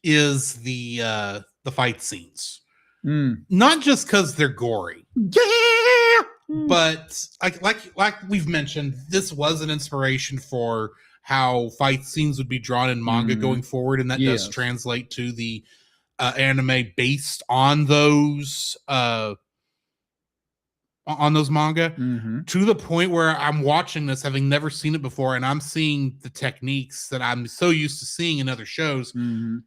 is the fight scenes. Not just because they're gory, Yeah. but like we've mentioned, this was an inspiration for how fight scenes would be drawn in manga going forward, and that Yes. does translate to the anime based on those manga. Mm-hmm. To the point where I'm watching this, having never seen it before, and I'm seeing the techniques that I'm so used to seeing in other shows Mm-hmm.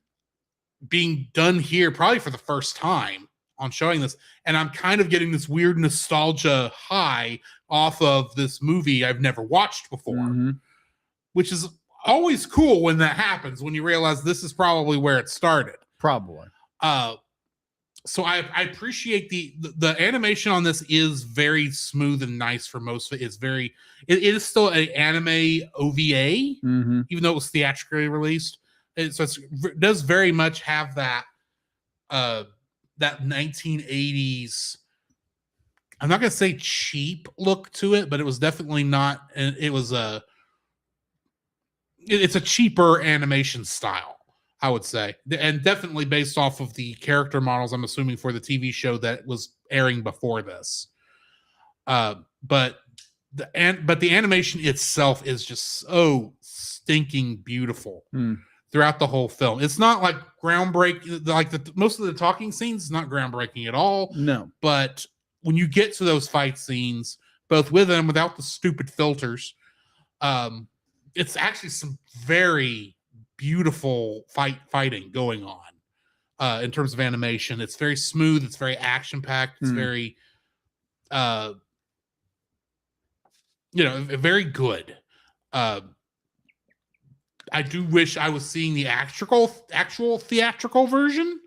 being done here, probably for the first time on showing this. And I'm kind of getting this weird nostalgia high off of this movie I've never watched before, Mm-hmm. which is always cool when that happens, when you realize this is probably where it started. Probably. So I appreciate the animation on this is very smooth and nice for most of it. It is still an anime OVA, Mm-hmm. even though it was theatrically released. It does very much have that that 1980s. I'm not gonna say cheap look to it, but it was definitely not. It was it's a cheaper animation style, I would say, and definitely based off of the character models, I'm assuming, for the TV show that was airing before this. But the animation itself is just so stinking beautiful throughout the whole film. It's not like groundbreaking, like most of the talking scenes is not groundbreaking at all. No. But when you get to those fight scenes, both with and without the stupid filters, it's actually some very beautiful fighting going on in terms of animation. It's very smooth. It's very action packed. It's very, very good. I do wish I was seeing the actual theatrical version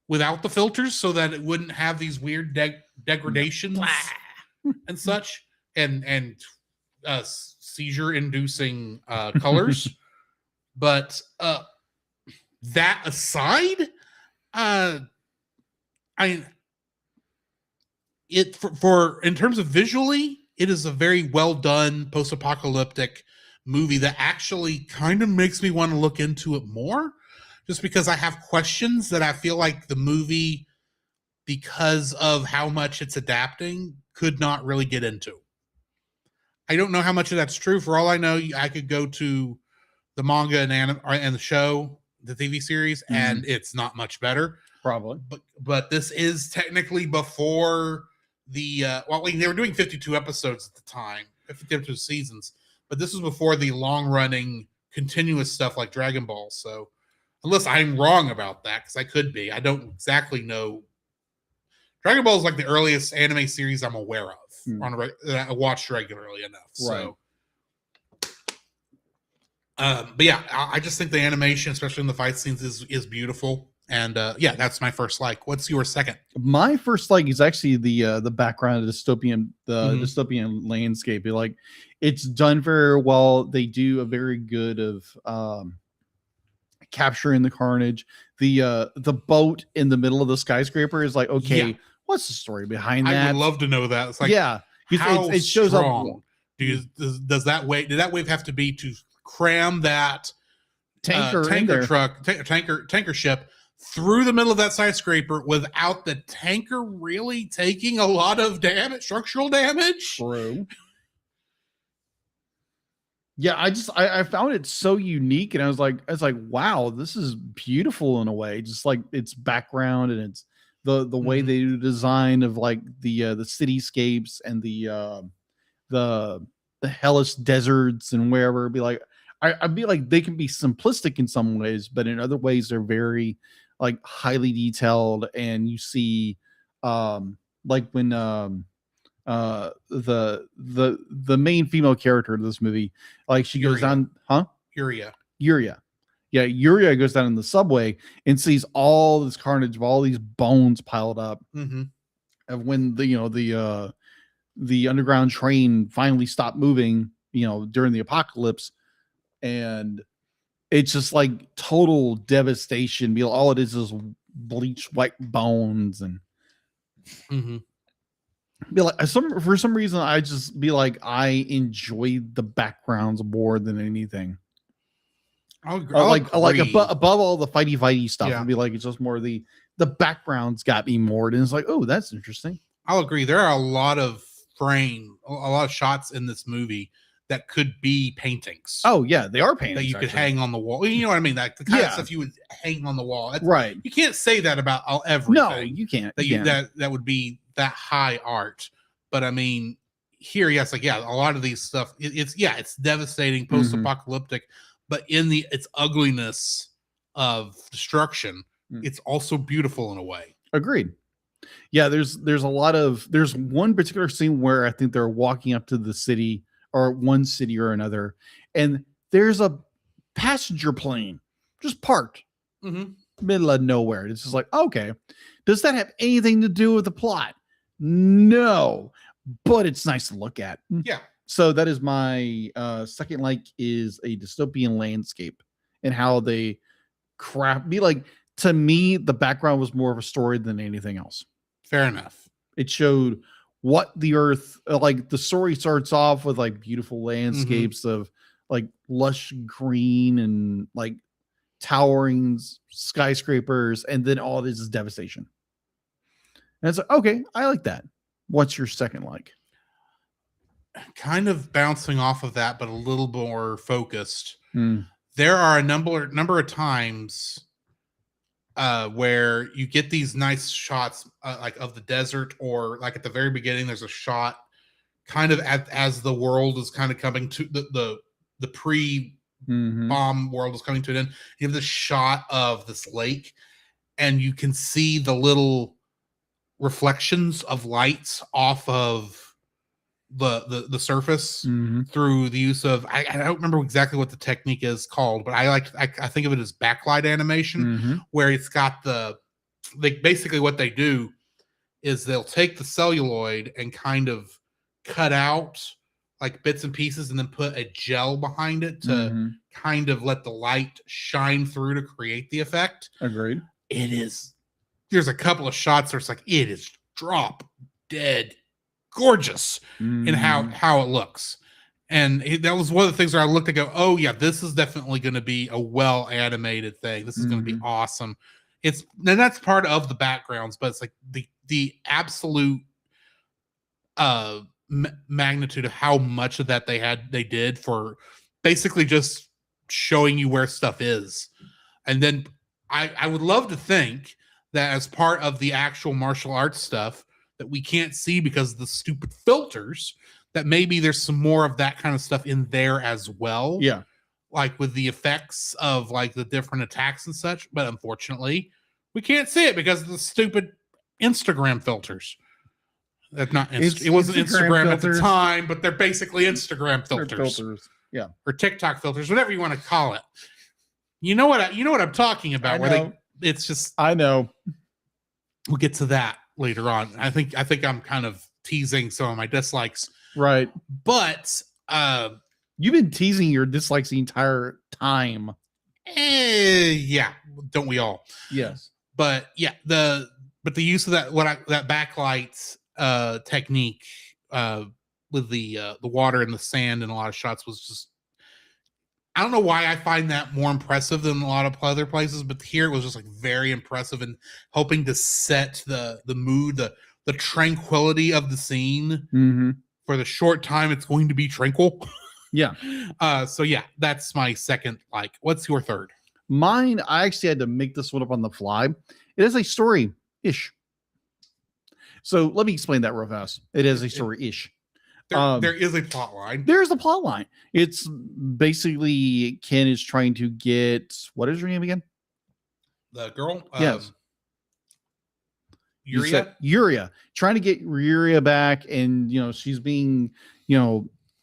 without the filters, so that it wouldn't have these weird degradations and such, and seizure-inducing colors. But that aside, in terms of visually, it is a very well done post-apocalyptic movie that actually kind of makes me want to look into it more, just because I have questions that I feel like the movie, because of how much it's adapting, could not really get into. I don't know how much of that's true. For all I know, I could go to the manga and the show, the TV series, and it's not much better. Probably. But this is technically before the they were doing 52 episodes at the time, 52 seasons, but this was before the long-running continuous stuff like Dragon Ball. So unless I'm wrong about that, because I could be, I don't exactly know. Dragon Ball is like the earliest anime series I'm aware of that I watched regularly enough. So, but yeah, I just think the animation, especially in the fight scenes, is beautiful. And yeah, that's my first like. What's your second? My first like is actually the background of dystopian landscape. It's done very well. They do a very good of capturing the carnage. The boat in the middle of the skyscraper is like, okay, what's the story behind that? I would love to know that. It's like, because it shows strong up. Does that wave? Did that wave have to be to cram that tanker tanker ship through the middle of that skyscraper without the tanker really taking a lot of damage, structural damage. True. Yeah, I found it so unique, and I was like, wow, this is beautiful in a way. Just like its background and its the way Mhm. they do design of like the cityscapes and the hellish deserts and wherever. It'd be like I'd be like they can be simplistic in some ways, but in other ways they're very like highly detailed, and you see like when the main female character of this movie, like she goes Yuria. down, Yuria. Yuria. Yeah, Yuria goes down in the subway and sees all this carnage of all these bones piled up Mm-hmm. of when the underground train finally stopped moving, during the apocalypse, and it's just like total devastation. All it is bleached white bones, and Mm-hmm. be like for some reason I just be like I enjoyed the backgrounds more than anything. Like above all the fighty stuff, Yeah. it'd be like it's just more the backgrounds got me more, and it's like, oh, that's interesting. I'll agree. There are a lot of a lot of shots in this movie that could be paintings. Oh yeah, they are paintings that you could actually. hang on the wall. You know what I mean? Like the kind of Yeah. stuff you would hang on the wall. That's- Right. You can't say that about everything. No, you can't. that You you can't. that would be that high art. But I mean, here, yes, like a lot of these stuff, it's devastating, Mm-hmm. post-apocalyptic, but in its ugliness of destruction, Mm. it's also beautiful in a way. Agreed. Yeah, there's one particular scene where I think they're walking up to the city, or one city or another, and there's a passenger plane just parked Mm-hmm. middle of nowhere. It's just like, okay, does that have anything to do with the plot? No, but it's nice to look at. Yeah. So that is my second like is a dystopian landscape, and how they to me, the background was more of a story than anything else. Fair enough. It showed what the earth, like the story starts off with like beautiful landscapes of like lush green and like towering skyscrapers, and then all this is devastation. And it's like, okay, I like that. What's your second like? Kind of bouncing off of that, but a little more focused. Hmm. There are a number of times where you get these nice shots like of the desert, or like at the very beginning there's a shot kind of as the world is kind of coming to the pre-bomb world is coming to an end. You have this shot of this lake, and you can see the little reflections of lights off of the surface through the use of I don't remember exactly what the technique is called, but I think of it as backlight animation, where it's got basically what they do is they'll take the celluloid and kind of cut out like bits and pieces, and then put a gel behind it to kind of let the light shine through to create the effect. Agreed. There's a couple of shots where it's like it is drop dead gorgeous in how it looks. And that was one of the things where I looked and go, oh yeah, this is definitely going to be a well animated thing. This is going to be awesome. And that's part of the backgrounds, but it's like the absolute magnitude of how much of that they did for basically just showing you where stuff is. And then I would love to think that as part of the actual martial arts stuff that we can't see because of the stupid filters, that maybe there's some more of that kind of stuff in there as well. Yeah. Like with the effects of like the different attacks and such. But unfortunately, we can't see it because of the stupid Instagram filters. It wasn't Instagram at the time, but they're basically Instagram filters. Yeah. Or TikTok filters, whatever you want to call it. You know what I'm talking about, it's just I know. We'll get to that later on. I think I'm kind of teasing some of my dislikes. Right. But you've been teasing your dislikes the entire time. Yeah, don't we all? Yes. But yeah, the use of that backlight technique with the water and the sand and a lot of shots was just I don't know why I find that more impressive than a lot of other places, but here it was just like very impressive and helping to set the mood, the tranquility of the scene Mm-hmm. for the short time it's going to be tranquil. Yeah. So yeah, that's my second. Like, what's your third? Mine, I actually had to make this one up on the fly. It is a story-ish. So let me explain that real fast. It is a story-ish. There is a plot line. There's a plot line. It's basically Ken is trying to get, what is her name again? The girl, Yes. You Yuria. said Yuria, trying to get Yuria back, and she's being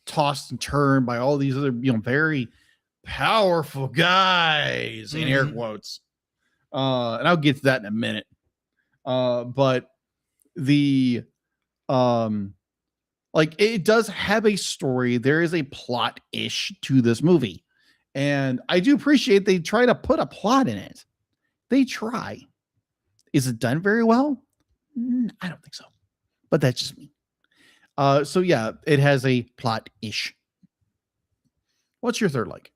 tossed and turned by all these other very powerful guys in air quotes. And I'll get to that in a minute. But the like it does have a story. There is a plot-ish to this movie. And I do appreciate they try to put a plot in it. They try. Is it done very well? I don't think so. But that's just me. So yeah, it has a plot-ish. What's your third like?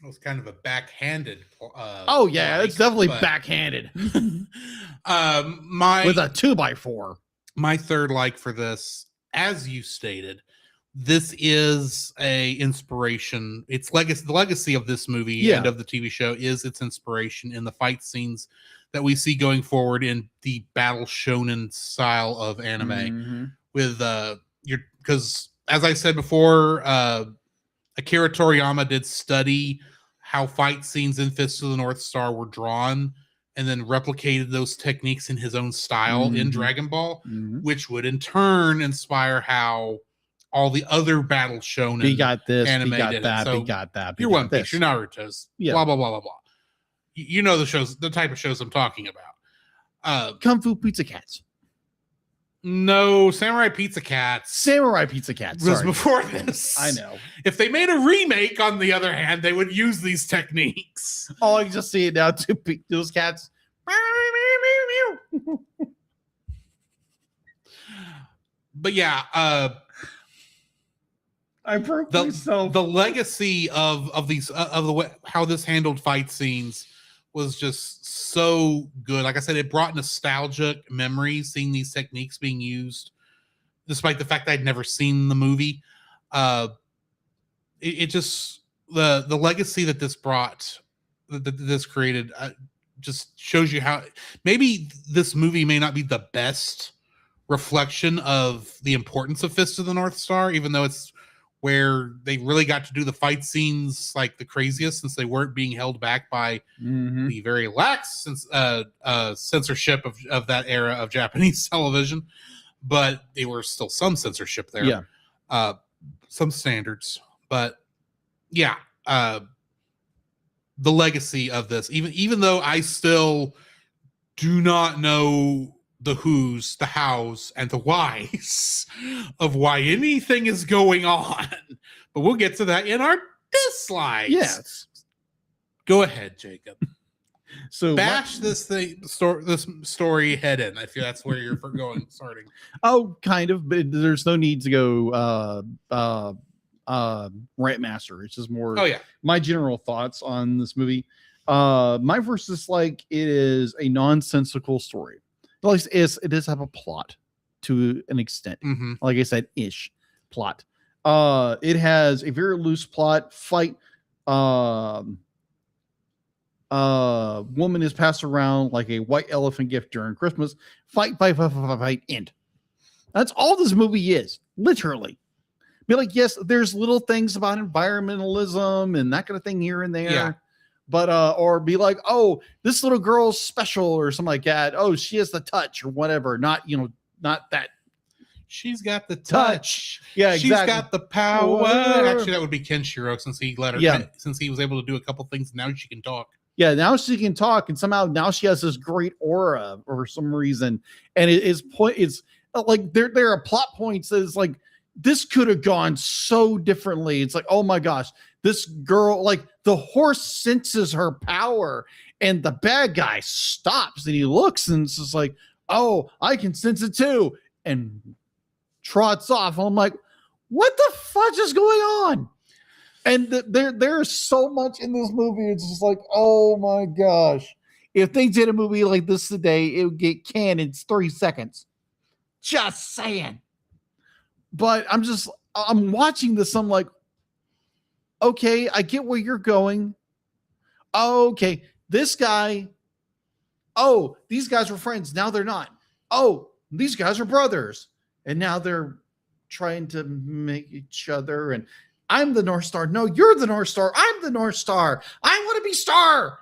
It was kind of a backhanded. Oh yeah, it's definitely but- backhanded. My With a 2x4. my third like for this, as you stated, this is a inspiration. It's legacy. The legacy of this movie and of the TV show is its inspiration in the fight scenes that we see going forward in the battle shonen style of anime. Mhm. With because as I said before, Akira Toriyama did study how fight scenes in Fist of the North Star were drawn and then replicated those techniques in his own style in Mhm. Dragon Ball, Mhm. which would in turn inspire how all the other battle shonen. We got this, anime we got did it. that, So we got that. we your got One Piece, this. your Naruto's, Yeah. blah blah blah blah blah. You know the shows, the type of shows I'm talking about. Kung Fu Pizza Cats. No, Samurai Pizza Cats Samurai Pizza Cats. was Sorry. before this. I know. If they made a remake, on the other hand, they would use these techniques. Oh, I can just see it now. Those cats. But yeah, I broke the myself. the legacy of these of the way how this handled fight scenes was just so good. Like I said, it brought nostalgic memories seeing these techniques being used, despite the fact that I'd never seen the movie. It just the legacy that this brought, that this created, just shows you how maybe this movie may not be the best reflection of the importance of Fist of the North Star, even though it's where they really got to do the fight scenes like the craziest, since they weren't being held back by Mhm. the very lax censorship of that era of Japanese television. But there were still some censorship there. Yeah. Some standards. But yeah, the legacy of this, even though I still do not know the who's, the hows, and the whys of why anything is going on, but we'll get to that in our dislikes. Yes. Go ahead, Jacob. So Bash this story head in. I feel that's where you're starting. Oh, kind of, but there's no need to go rant master. It's just more Oh yeah, my general thoughts on this movie. My first dislike, it is a nonsensical story. At least it does have a plot to an extent. mm-hmm. Like I said, ish plot. It has a very loose plot. Fight. Woman is passed around like a white elephant gift during Christmas. Fight, end. That's all this movie is, literally. Be like, yes, there's little things about environmentalism and that kind of thing here and there. Yeah. But or be like, oh, this little girl's special or something like that. Oh, she has the touch or whatever. Not that She's got the touch. Yeah, She's exactly. got the power. Whatever. Actually, that would be Kenshiro, since he let her. Yeah. Since he was able to do a couple things, now she can talk. Yeah, now she can talk, and somehow now she has this great aura for some reason. And it's like there are plot points that is like this could have gone so differently. It's like, oh my gosh, this girl, like the horse senses her power, and the bad guy stops and he looks and it's just like, oh, I can sense it too, and trots off. I'm like, what the fudge is going on? And there's so much in this movie. It's just like, oh my gosh. If they did a movie like this today, it would get canned in 3 seconds. Just saying. But I'm watching this. I'm like, okay, I get where you're going. Okay, this guy. Oh, these guys were friends. Now they're not. Oh, these guys are brothers. And now they're trying to make each other. And I'm the North Star. No, you're the North Star. I'm the North Star. I want to be Star.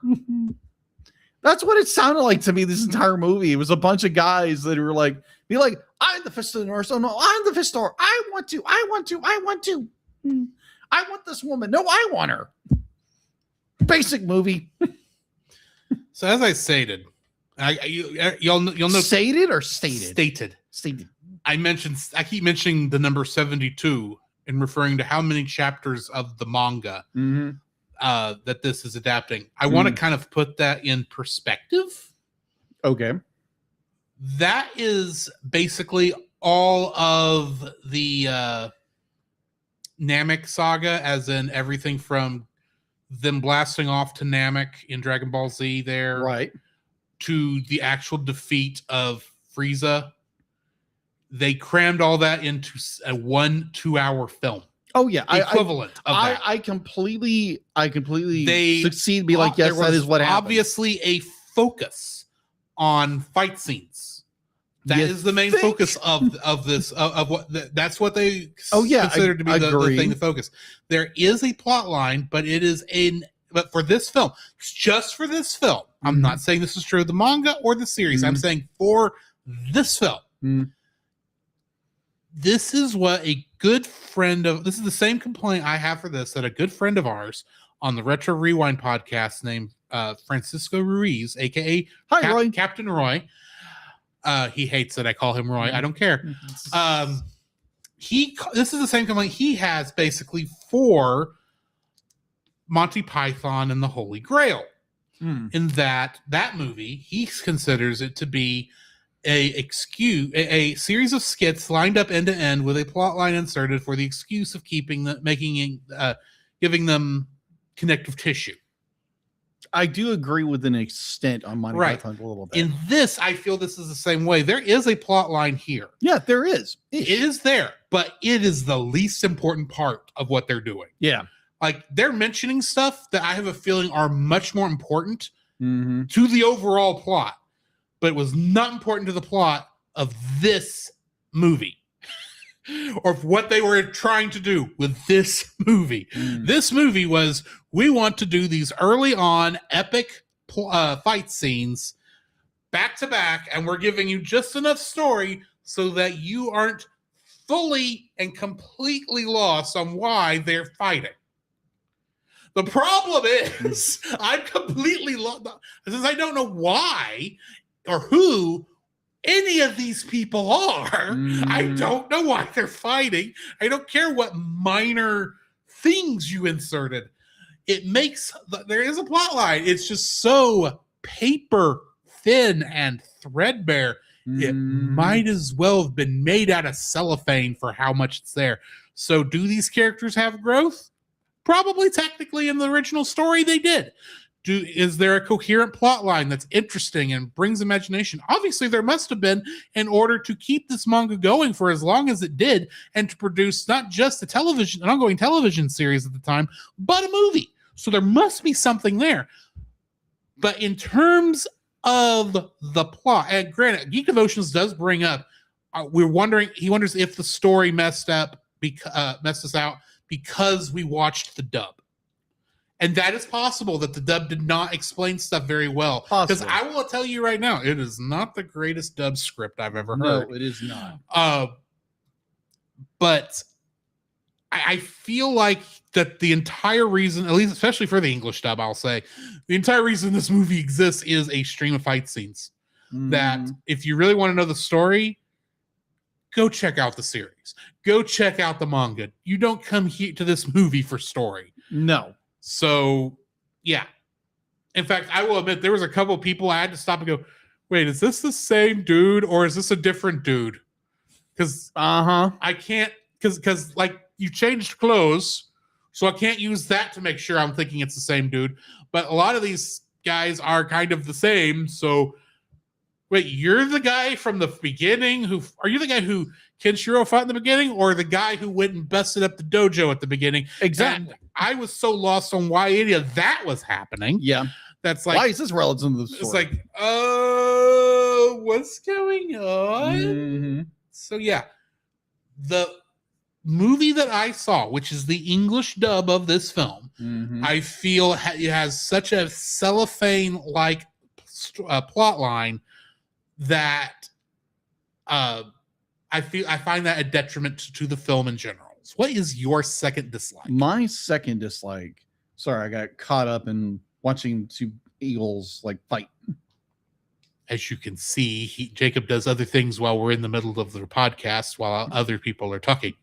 That's what it sounded like to me this entire movie. It was a bunch of guys that were like, I'm the Fist of the North Star. No, I'm the Fist Star. I want to. I want this woman. No, I want her. Basic movie. So as I stated, you'll know Stated or stated? Stated. I keep mentioning the number 72 in referring to how many chapters of the manga that this is adapting. I want to kind of put that in perspective. Okay. That is basically all of the Namek saga, as in everything from them blasting off to Namek in Dragon Ball Z there, Right. to the actual defeat of Frieza. They crammed all that into a 1-2 hour film. Oh yeah, Equivalent of that. I completely They succeed to be like, yes, there that was is what happened. obviously a focus on fight scenes. That You is the main think? focus of this of what that's what they Yeah, consider to be the agree. thing to focus. There is a plot line, but it is but for this film, just for this film, I'm not saying this is true of the manga or the series. I'm saying for this film. This is what a good friend of this is the same complaint I have for this that a good friend of ours on the Retro Rewind podcast named Francisco Ruiz, aka Hi, Roy. Captain Roy. He hates that I call him Roy. I don't care. This is the same complaint he has basically for Monty Python and the Holy Grail. In that movie, he considers it to be a series of skits lined up end to end with a plot line inserted for the excuse of giving them connective tissue. I do agree with an extent on Monty Python a little bit. In this, I feel this is the same way. There is a plot line here. Yeah, there is. It is there, but it is the least important part of what they're doing. Yeah. Like, they're mentioning stuff that I have a feeling are much more important Mm-hmm. to the overall plot, but it was not important to the plot of this movie or what they were trying to do with this movie. This movie was, we want to do these early on epic fight scenes back to back, and we're giving you just enough story so that you aren't fully and completely lost on why they're fighting. The problem is, I'm completely lost since I don't know why or who any of these people are. I don't know why they're fighting. I don't care what minor things you inserted. It makes there is a plot line. It's just so paper thin and threadbare. It might as well have been made out of cellophane for how much it's there. So, do these characters have growth? Probably technically in the original story they did. Is there a coherent plot line that's interesting and brings imagination? Obviously there must have been, in order to keep this manga going for as long as it did and to produce not just an ongoing television series at the time, but a movie. So there must be something there. But in terms of the plot, and granted, Geek Devotions does bring up, he wonders if the story messed us out because we watched the dub. And that is possible that the dub did not explain stuff very well. Because I will tell you right now, it is not the greatest dub script I've ever heard. No, it is not. But I feel like that the entire reason, at least especially for the English dub, I'll say, the entire reason this movie exists is a stream of fight scenes. That if you really want to know the story, go check out the series. Go check out the manga. You don't come here to this movie for story. No. So, yeah. In fact, I will admit there was a couple of people I had to stop and go, wait, is this the same dude or is this a different dude? Because I can't, because like you changed clothes. So I can't use that to make sure I'm thinking it's the same dude. But a lot of these guys are kind of the same. So wait, you're the guy from the beginning are you the guy who Kenshiro fought in the beginning, or the guy who went and busted up the dojo at the beginning? Exactly. And I was so lost on why any of that was happening. Yeah. That's like, Why is this relevant to the story? it's like, oh, what's going on? Mhm. So yeah, the movie that I saw, which is the English dub of this film, Mhm. I feel it has such a cellophane-like plot line that I find that a detriment to the film in general. So what is your second dislike? My second dislike. Sorry, I got caught up in watching two eagles like fight. As you can see, Jacob does other things while we're in the middle of the podcast while other people are talking.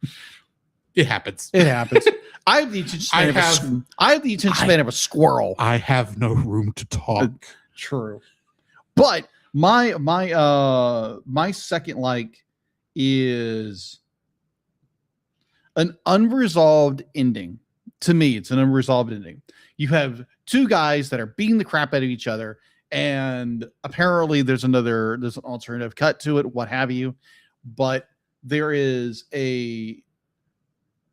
It happens. It happens. I have the attention span of a squirrel. I have no room to talk. True. But my second like is an unresolved ending. To me, it's an unresolved ending. You have two guys that are beating the crap out of each other, and apparently there's an alternative cut to it, what have you. But there is be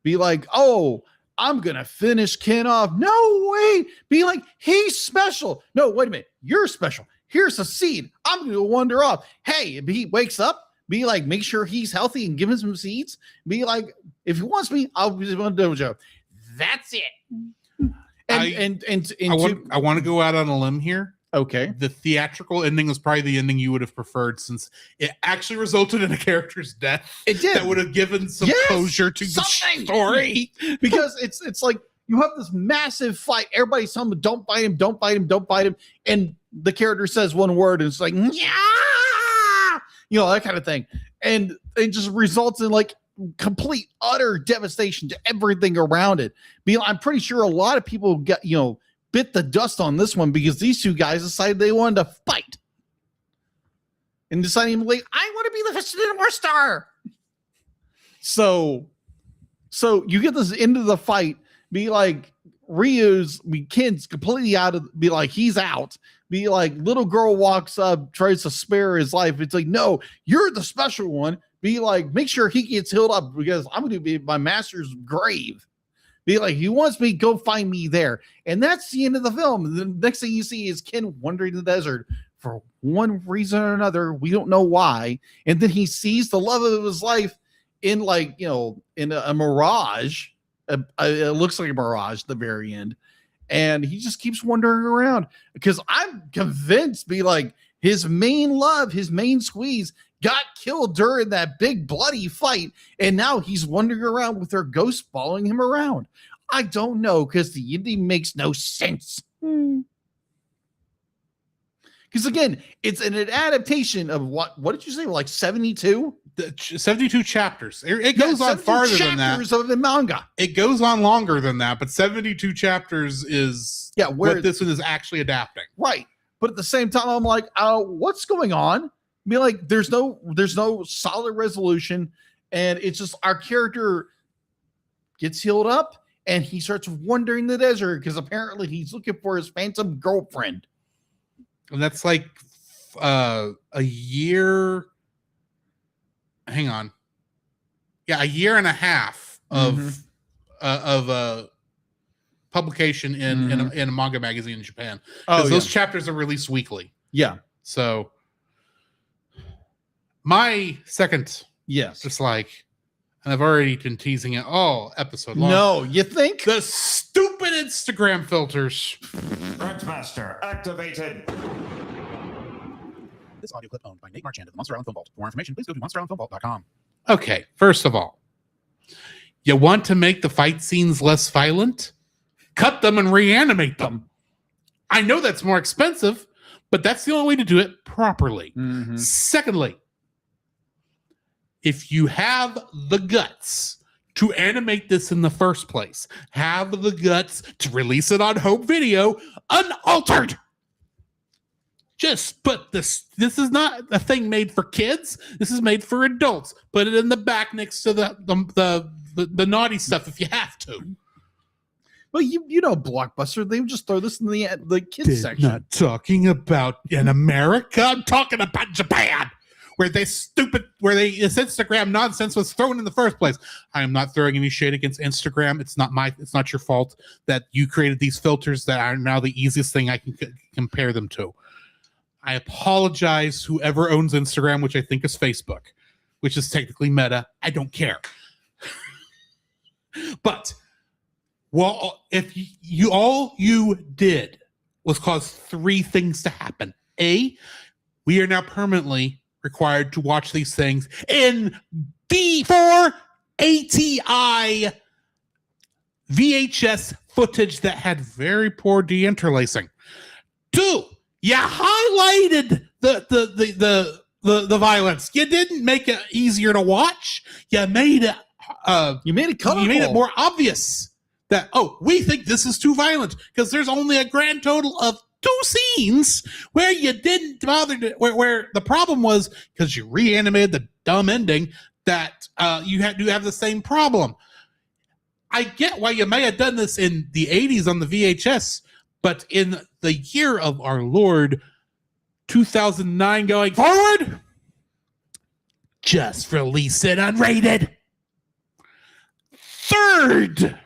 like, oh, I'm gonna finish Ken off. No, wait. Be like, he's special. No, wait a minute. You're special. Here's a seed. I'm gonna wander off. Hey, he wakes up. Be like, make sure he's healthy and give him some seeds. Be like, if he wants me, I'll be on dojo. That's it. I want to go out on a limb here. Okay. The theatrical ending is probably the ending you would have preferred, since it actually resulted in a character's death. It did. That would have given some closure to the story. Because it's like you have this massive fight. Everybody's telling him, don't fight him, don't fight him, don't fight him. And the character says one word and it's like, yeah, that kind of thing. And it just results in like complete, utter devastation to everything around it. I'm pretty sure a lot of people got, bit the dust on this one because these two guys decided they wanted to fight. And deciding like, I want to be the Fishing North Star. So you get this end of the fight, be like Ken's completely out of, be like, he's out. Be like, little girl walks up, tries to spare his life. It's like, no, you're the special one. Be like, make sure he gets healed up because I'm going to be my master's grave. Be like, he wants me, go find me there. And that's the end of the film. The next thing you see is Ken wandering the desert for one reason or another. We don't know why. And then he sees the love of his life in like, in a mirage. It looks like a mirage at the very end. And he just keeps wandering around because I'm convinced, be like, his main love, his main squeeze got killed during that big bloody fight. And now he's wandering around with their ghost following him around. I don't know, because the ending makes no sense. Because again, it's an adaptation of what did you say? Like 72? 72 chapters. It goes on farther than that. Chapters of the manga. It goes on longer than that, but 72 chapters is what this one is actually adapting. Right. But at the same time, I'm like, what's going on? Be like, there's no solid resolution, and it's just our character gets healed up and he starts wandering the desert because apparently he's looking for his phantom girlfriend. And that's like a year. Hang on. Yeah, a year and a half of publication in a manga magazine in Japan. Because those chapters are released weekly. Yeah. So my second dislike, and I've already been teasing it all episode long. No, you think? The stupid Instagram filters. Redmaster activated. This audio clip owned by Nate Marchand of the Monster Island Film Vault. For more information, please go to monsterislandfilmvault.com. Okay, first of all, you want to make the fight scenes less violent? Cut them and reanimate them. I know that's more expensive, but that's the only way to do it properly. Secondly, if you have the guts to animate this in the first place, have the guts to release it on home video unaltered. Just put this is not a thing made for kids. This is made for adults. Put it in the back next to the naughty stuff if you have to. But you know, Blockbuster, they would just throw this in the kids section. Not talking about in America. I'm talking about Japan, where this Instagram nonsense was thrown in the first place. I am not throwing any shade against Instagram. It's not your fault that you created these filters that are now the easiest thing I can compare them to. I apologize, whoever owns Instagram, which I think is Facebook, which is technically Meta. I don't care. But if all you did was cause three things to happen. A, we are now permanently required to watch these things in B4 ATI VHS footage that had very poor deinterlacing. Two, you highlighted the violence. You didn't make it easier to watch. You made it colorful. You made it more obvious that, we think this is too violent because there's only a grand total of 2 scenes where you didn't bother to, where the problem was because you reanimated the dumb ending that you had to have the same problem. I get why you may have done this in the 80s on the VHS, but in the year of our Lord 2009 going forward, just release it unrated. Third,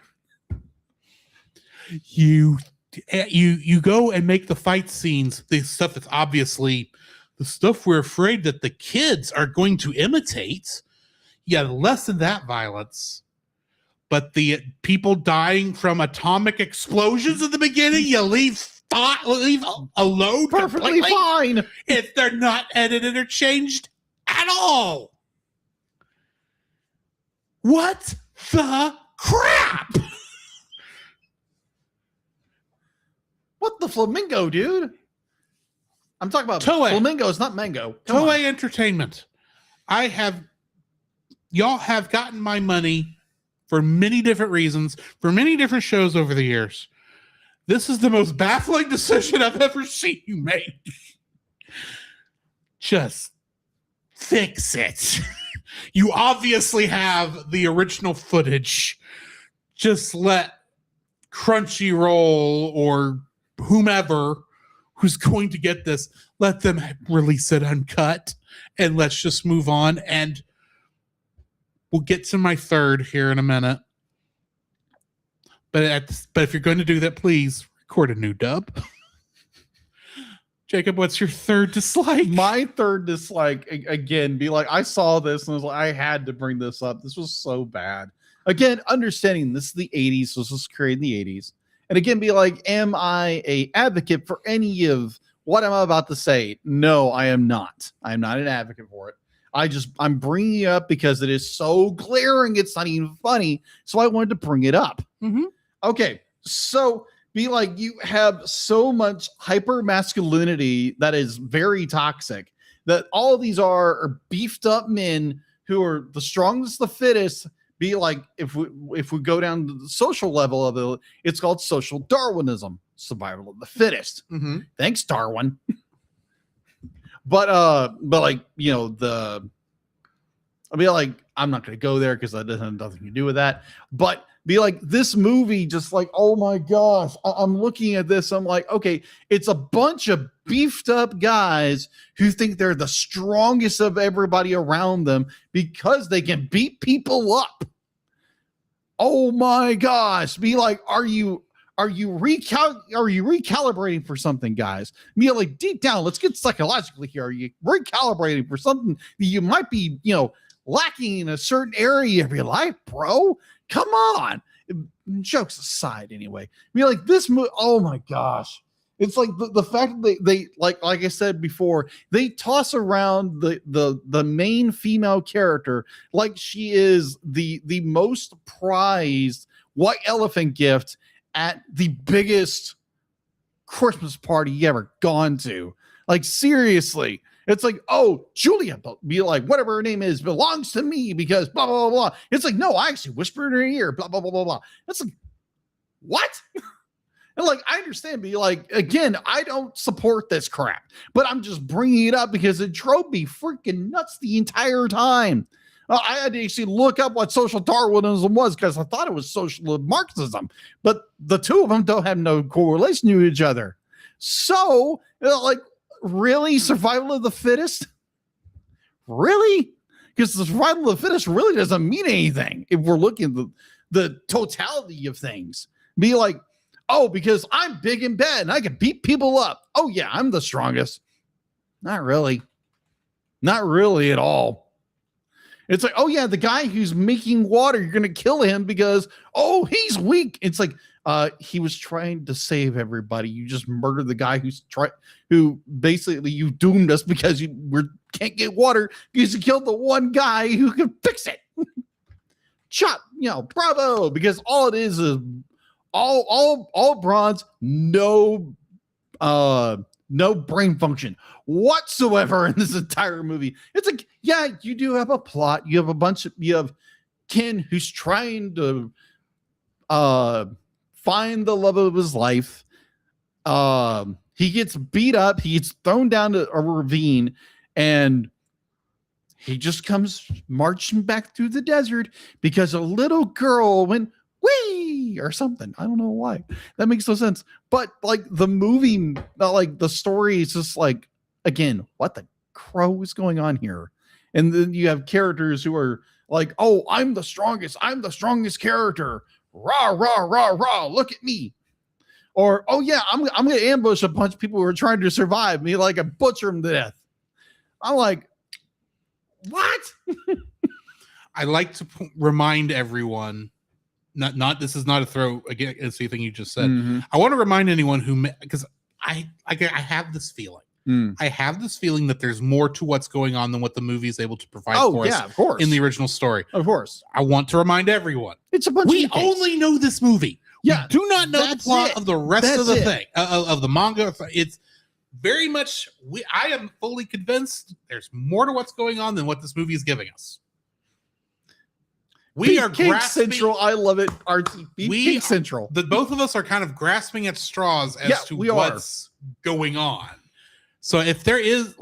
you go and make the fight scenes, the stuff that's obviously the stuff we're afraid that the kids are going to imitate. Yeah, lessen that violence. But the people dying from atomic explosions at the beginning, you leave alone Perfectly fine if they're not edited or changed at all. What the crap? What the flamingo, dude? I'm talking about Toei. flamingo. It's not mango. Come Toei on. Entertainment. Y'all have gotten my money for many different reasons, for many different shows over the years. This is the most baffling decision I've ever seen you make. Just fix it. You obviously have the original footage. Just let Crunchyroll or whomever who's going to get this, let them release it uncut, and let's just move on. And we'll get to my third here in a minute. But if you're going to do that, please record a new dub. Jacob, what's your third dislike? My third dislike, again, be like, I saw this and I was like, I had to bring this up. This was so bad. Again, understanding this is the 80s, so this was created in the 80s. And again, be like, am I a advocate for any of what I'm about to say? No, I am not. I am not an advocate for it. I'm bringing it up because it is so glaring. It's not even funny. So I wanted to bring it up. Mm-hmm. Okay. So be like, you have so much hyper masculinity that is very toxic, that all of these are beefed up men who are the strongest, the fittest. Be like, if we go down to the social level of it, it's called social Darwinism, survival of the fittest. Mm-hmm. Thanks, Darwin. But like, you know, I'll be like, I'm not going to go there because that doesn't have nothing to do with that. But be like, this movie, just like, oh my gosh, I'm looking at this. I'm like, okay, it's a bunch of beefed up guys who think they're the strongest of everybody around them because they can beat people up. Oh my gosh. Be like, are you recalibrating for something, guys? Be like, deep down, let's get psychologically here. Are you recalibrating for something that you might be, lacking in a certain area of your life, bro? Come on. Jokes aside, anyway. Be like, this movie, oh my gosh. It's like the fact that they like I said before, they toss around the main female character like she is the most prized white elephant gift at the biggest Christmas party you ever gone to. Like, seriously. It's like, oh, Julia, be like, whatever her name is, belongs to me because blah, blah, blah, blah. It's like, no, I actually whispered in her ear, blah, blah, blah, blah, blah. It's like, what? And like, I understand, be like, again, I don't support this crap, but I'm just bringing it up because it drove me freaking nuts the entire time. I had to actually look up what social Darwinism was because I thought it was social Marxism, but the two of them don't have no correlation to each other. So, like, really, survival of the fittest? Really? Because the survival of the fittest really doesn't mean anything if we're looking at the totality of things. Be like, oh, because I'm big and bad and I can beat people up. Oh, yeah, I'm the strongest. Not really. Not really at all. It's like, oh, yeah, the guy who's making water, you're going to kill him because, oh, he's weak. It's like, he was trying to save everybody. You just murdered the guy who basically you doomed us because can't get water because you killed the one guy who can fix it. Chop, bravo, because all it is all bronze, no brain function whatsoever in this entire movie. It's like, yeah, you do have a plot. You have Ken who's trying to find the love of his life. He gets beat up, he gets thrown down to a ravine, and he just comes marching back through the desert because a little girl went wee or something. I don't know why. That makes no sense. But like the movie, like the story is just like, again, what the crow is going on here? And then you have characters who are like, oh, I'm the strongest character. Rah, rah, rah, rah. Look at me. Or, oh yeah, I'm going to ambush a bunch of people who are trying to survive me, like a butcher them to death. I'm like, what? I like to remind everyone, not this is not a throw against anything you just said. Mm-hmm. I want to remind anyone because I have this feeling. I have this feeling that there's more to what's going on than what the movie is able to provide for us of course. in the original story. Of course. I want to remind everyone. It's a bunch We of only know this movie. Yeah. We do not know the That's plot it. of the rest That's of the it. thing, of the manga. It's very much, I am fully convinced there's more to what's going on than what this movie is giving us. We are Beefcake grasping. Central. I love it. Beefcake Central. Both of us are kind of grasping at straws as to we are. what's going on. So if there is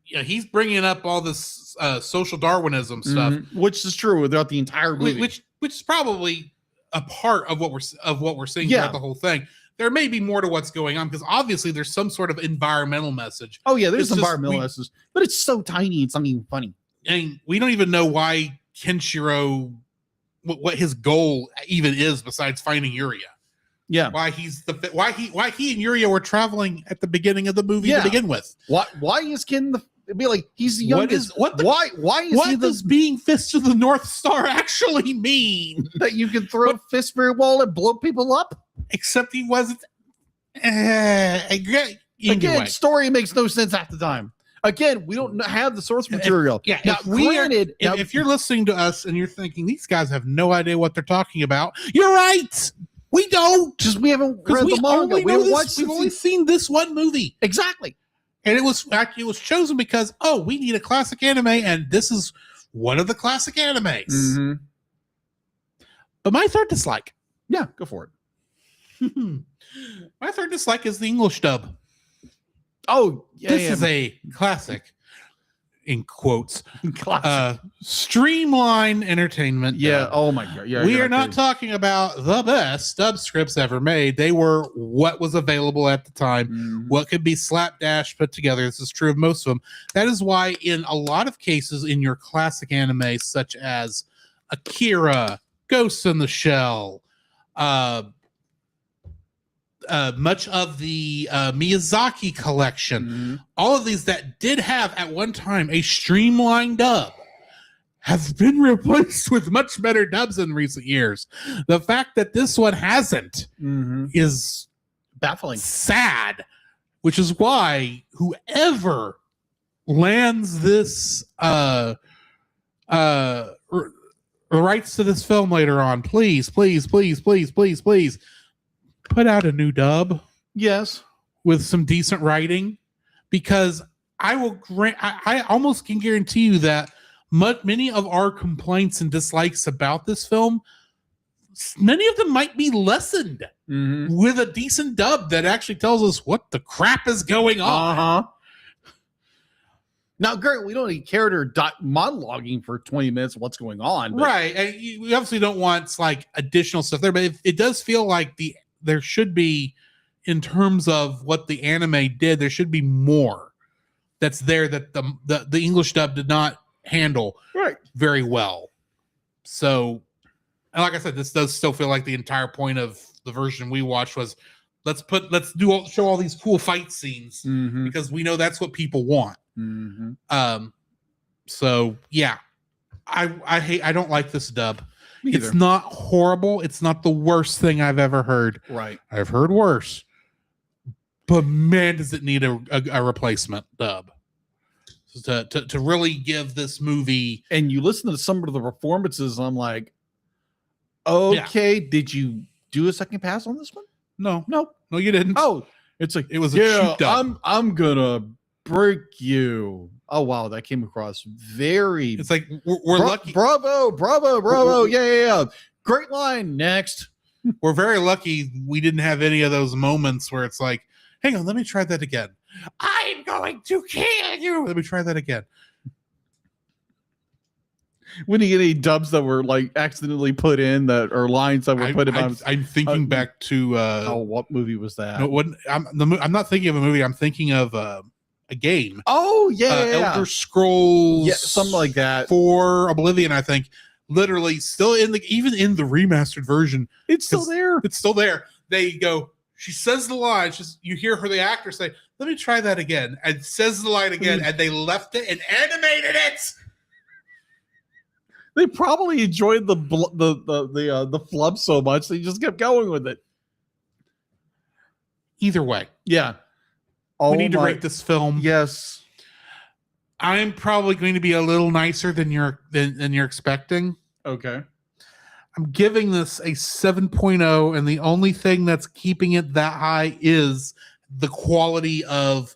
he's bringing up all this social Darwinism stuff, Which is true throughout the entire movie. which is probably a part of what we're seeing throughout the whole thing. There may be more to what's going on because obviously there's some sort of environmental message. Oh yeah, there's It's just environmental messages, but it's so tiny. It's not even funny. And we don't even know why Kenshiro, what his goal even is besides finding Yuria. Yeah. Why he and Yuria were traveling at the beginning of the movie to begin with. Why is Ken be like he's the youngest? Why is what he does being Fist of the North Star actually mean? that you can throw fists very well and blow people up? Except he wasn't. Anyway. Again, story makes no sense half the time. Again, we don't have the source material. Now, granted, if you're listening to us and you're thinking these guys have no idea what they're talking about, you're right. We don't. Just we haven't read the manga. We've only seen this one movie. Exactly. And it was chosen because, we need a classic anime, and this is one of the classic animes. Mm-hmm. But my third dislike. Yeah, go for it. My third dislike is the English dub. Oh, yeah. This is a classic, in quotes, streamline entertainment. Yeah. dub. Oh my god. Yeah. We are not talking about the best dub scripts ever made. They were what was available at the time, what could be slapdash put together. This is true of most of them. That is why in a lot of cases in your classic anime, such as Akira, Ghost in the Shell, much of the Miyazaki collection, all of these that did have at one time a streamlined dub have been replaced with much better dubs in recent years. The fact that this one hasn't is baffling, sad, which is why whoever lands this rights to this film later on, please put out a new dub. Yes. With some decent writing, because I almost can guarantee you that many of our complaints and dislikes about this film, many of them might be lessened with a decent dub that actually tells us what the crap is going on. Now, Gert, we don't need character monologuing for 20 minutes of what's going on. But Right. And we obviously don't want like additional stuff there, but it does feel like there should be, in terms of what the anime did, there should be more that's there that the English dub did not handle very well. So, and like I said, this does still feel like the entire point of the version we watched was show all these cool fight scenes because we know that's what people want. So yeah, I don't like this dub. It's not horrible. It's not the worst thing I've ever heard. Right. I've heard worse, but man, does it need a replacement dub to really give this movie. And you listen to some of the performances, I'm like, okay, did you do a second pass on this one? No, you didn't. Oh, it's like it was a cheap dub. I'm gonna break you. Oh wow, that came across very. It's like we're lucky. Bravo. Yeah. Great line. Next. We're very lucky we didn't have any of those moments where it's like, hang on, let me try that again. I'm going to kill you. Let me try that again. When you get any dubs that were like accidentally put in that or lines that were put in, I'm thinking back to what movie was that? No, I'm not thinking of a movie. I'm thinking of a game. Oh yeah, Elder Scrolls, something like that. For Oblivion, I think. Literally, still even in the remastered version, it's still there. It's still there. They go. She says the line. You hear the actor say, "Let me try that again," and says the line again, and they left it and animated it. They probably enjoyed the flub so much they just kept going with it. Either way, yeah. We need to rate this film. Yes, I'm probably going to be a little nicer than you're expecting. Okay, I'm giving this a 7.0, and the only thing that's keeping it that high is the quality of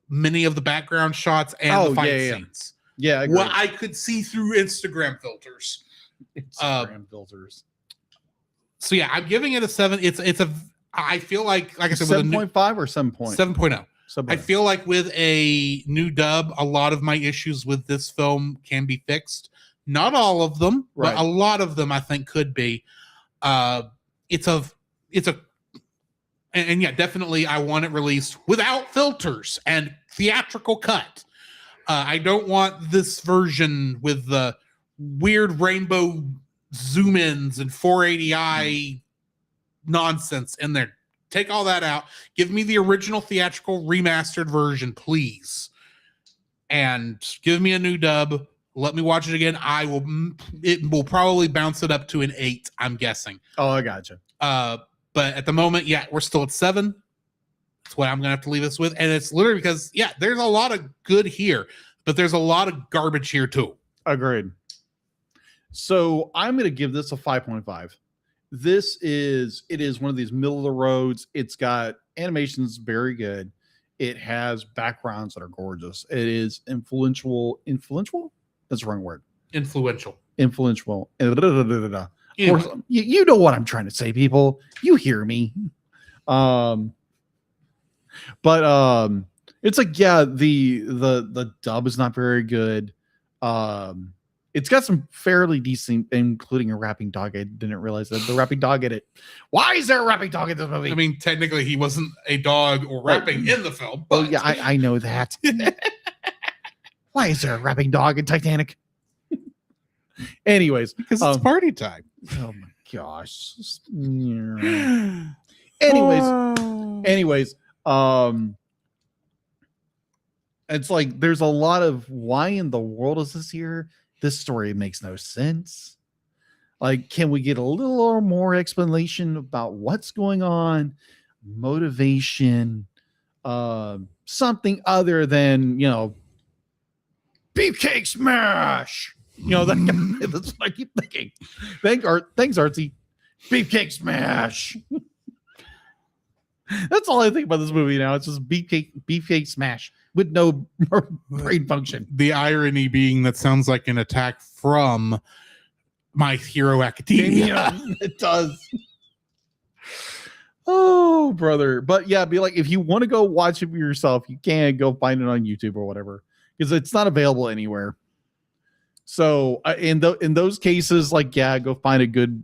many of the background shots and the fight scenes. Yeah, I what I could see through Instagram filters. Filters. So yeah, I'm giving it a 7. I feel like I said, 7.5 or 7.0. I feel like with a new dub, a lot of my issues with this film can be fixed. Not all of them, but a lot of them I think could be. And yeah, definitely I want it released without filters and theatrical cut. I don't want this version with the weird rainbow zoom ins and 480i nonsense in there. Take all that out. Give me the original theatrical remastered version, please. And give me a new dub. Let me watch it again. It will probably bounce it up to an 8, I'm guessing. Oh, I gotcha. But at the moment, yeah, we're still at 7. That's what I'm going to have to leave this with. And it's literally because, yeah, there's a lot of good here, but there's a lot of garbage here too. Agreed. So I'm going to give this a 5.5. It is one of these middle of the roads. It's got animations very good. It has backgrounds that are gorgeous. It is influential. That's the wrong word. Influential. Anyway. You know what I'm trying to say, people. You hear me. But it's like, yeah, the dub is not very good. It's got some fairly decent, including a rapping dog. I didn't realize that the rapping dog in it. Why is there a rapping dog in this movie? I mean, technically, he wasn't a dog or rapping in the film. But... Oh yeah, I know that. Why is there a rapping dog in Titanic? Anyways, because it's party time. Oh my gosh. Anyways, it's like there's a lot of why in the world is this here? This story makes no sense. Like, can we get a little more explanation about what's going on? Motivation, something other than, beefcake smash. That's what I keep thinking. Thanks, Artsy. Beefcake smash. That's all I think about this movie now. It's just beefcake smash with no brain function. The irony being that sounds like an attack from My Hero Academia. It does. Oh, brother. But yeah, be like, if you want to go watch it for yourself, you can go find it on YouTube or whatever. because it's not available anywhere. So in those cases, like, yeah, go find a good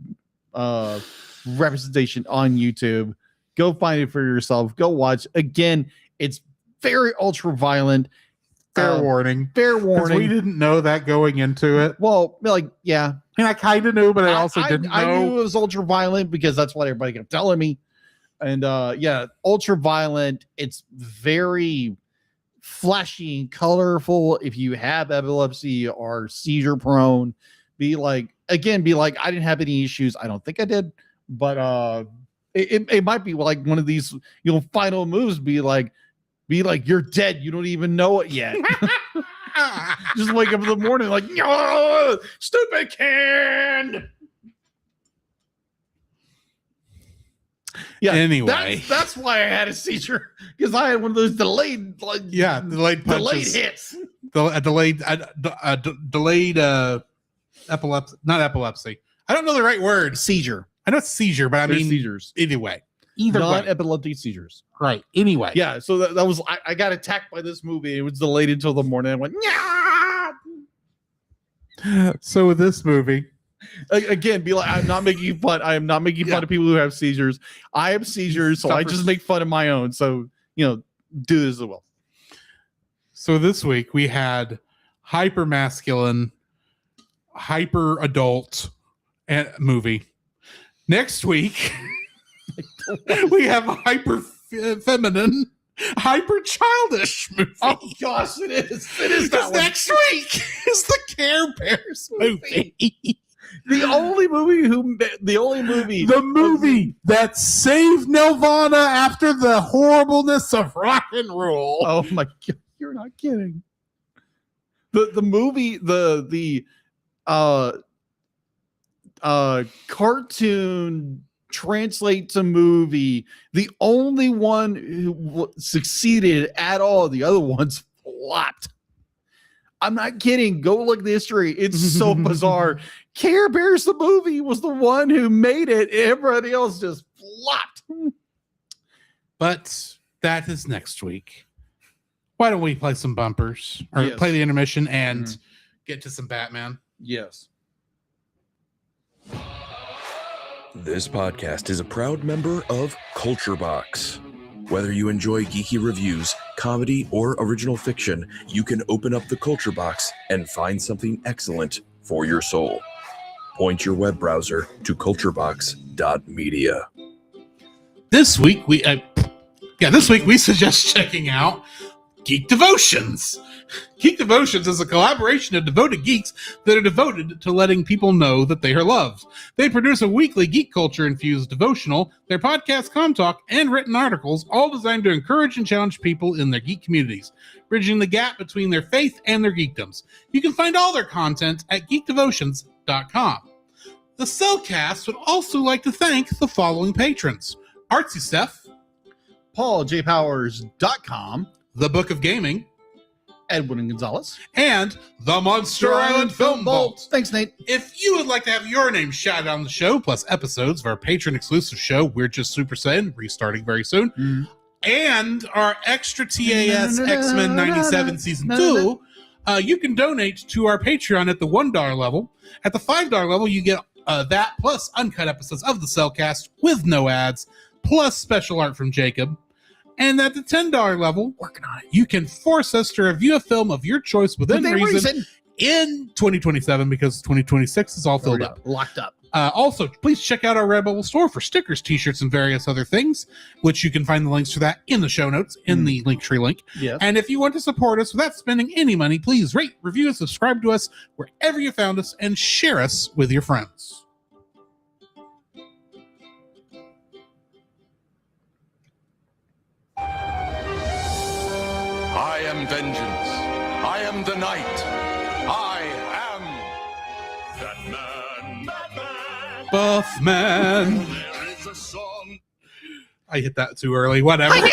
representation on YouTube. Go find it for yourself. Go watch. Again, it's very ultra violent. Fair warning. Fair 'Cause warning. we didn't know that going into it. Well, like, yeah, And I kind of knew, but I also didn't know. I knew it was ultra violent because that's what everybody kept telling me. And yeah, ultra violent. It's very flashy and colorful. If you have epilepsy or seizure prone, be like, I didn't have any issues. I don't think I did, but it might be like one of these, final moves. Be like, you're dead. You don't even know it yet. Just wake up in the morning like, no, stupid kid. Yeah. Anyway. that's why I had a seizure, because I had one of those delayed delayed punches. hits. Delayed epilepsy, not epilepsy. I don't know the right word. Seizure. I know it's seizure, but I There's mean seizures. anyway. Either way. Non-epileptic seizures. Right. Anyway. Yeah. So that was I got attacked by this movie. It was delayed until the morning. I went, yeah. So with this movie, Again, be like, I'm not making fun. I am not making fun of people who have seizures. I have seizures, so I just make fun of my own. So, do this as well. So this week we had hyper masculine, hyper adult movie. Next week we have a hyper feminine, hyper childish movie. Oh gosh, it is. It is Because that one. next week is the Care Bears movie. The only movie The movie that saved Nirvana after the horribleness of rock and roll. Oh my god, you're not kidding. The movie, the cartoon translate to movie, the only one who succeeded at all, the other ones flopped. I'm not kidding. Go look at the history. It's so bizarre. Care Bears, the movie, was the one who made it. Everybody else just flopped. But that is next week. Why don't we play some bumpers or Yes. play the intermission and get to some Batman? Yes. This podcast is a proud member of Culture Box. Whether you enjoy geeky reviews, comedy, or original fiction, you can open up the Culture Box and find something excellent for your soul. Point your web browser to culturebox.media. This week we suggest checking out Geek Devotions. Geek Devotions is a collaboration of devoted geeks that are devoted to letting people know that they are loved. They produce a weekly geek culture-infused devotional, their podcast, Talk, and written articles, all designed to encourage and challenge people in their geek communities, bridging the gap between their faith and their geekdoms. You can find all their content at geekdevotions.com. The Cellcast would also like to thank the following patrons: Artsy Steph, PaulJPowers.com, The Book of Gaming, Edwin Gonzalez, and the Monster Island Film Vault. Thanks, Nate. If you would like to have your name shouted on the show, plus episodes of our patron exclusive show, We're Just Super Saiyan, restarting very soon, and our extra TAS X-Men 97 Season 2, you can donate to our Patreon at the $1 level. At the $5 level, you get that plus uncut episodes of the Cellcast with no ads, plus special art from Jacob. And at the $10 level, working on it, you can force us to review a film of your choice within reason in 2027, because 2026 is all filled up. Locked up. Also, please check out our Redbubble store for stickers, t-shirts, and various other things, which you can find the links to that in the show notes, in the Linktree link. Yes. And if you want to support us without spending any money, please rate, review, and subscribe to us wherever you found us, and share us with your friends. I am vengeance. I am the night. I am Batman. Batman. Buffman. There is a song. I hit that too early. Whatever. I'm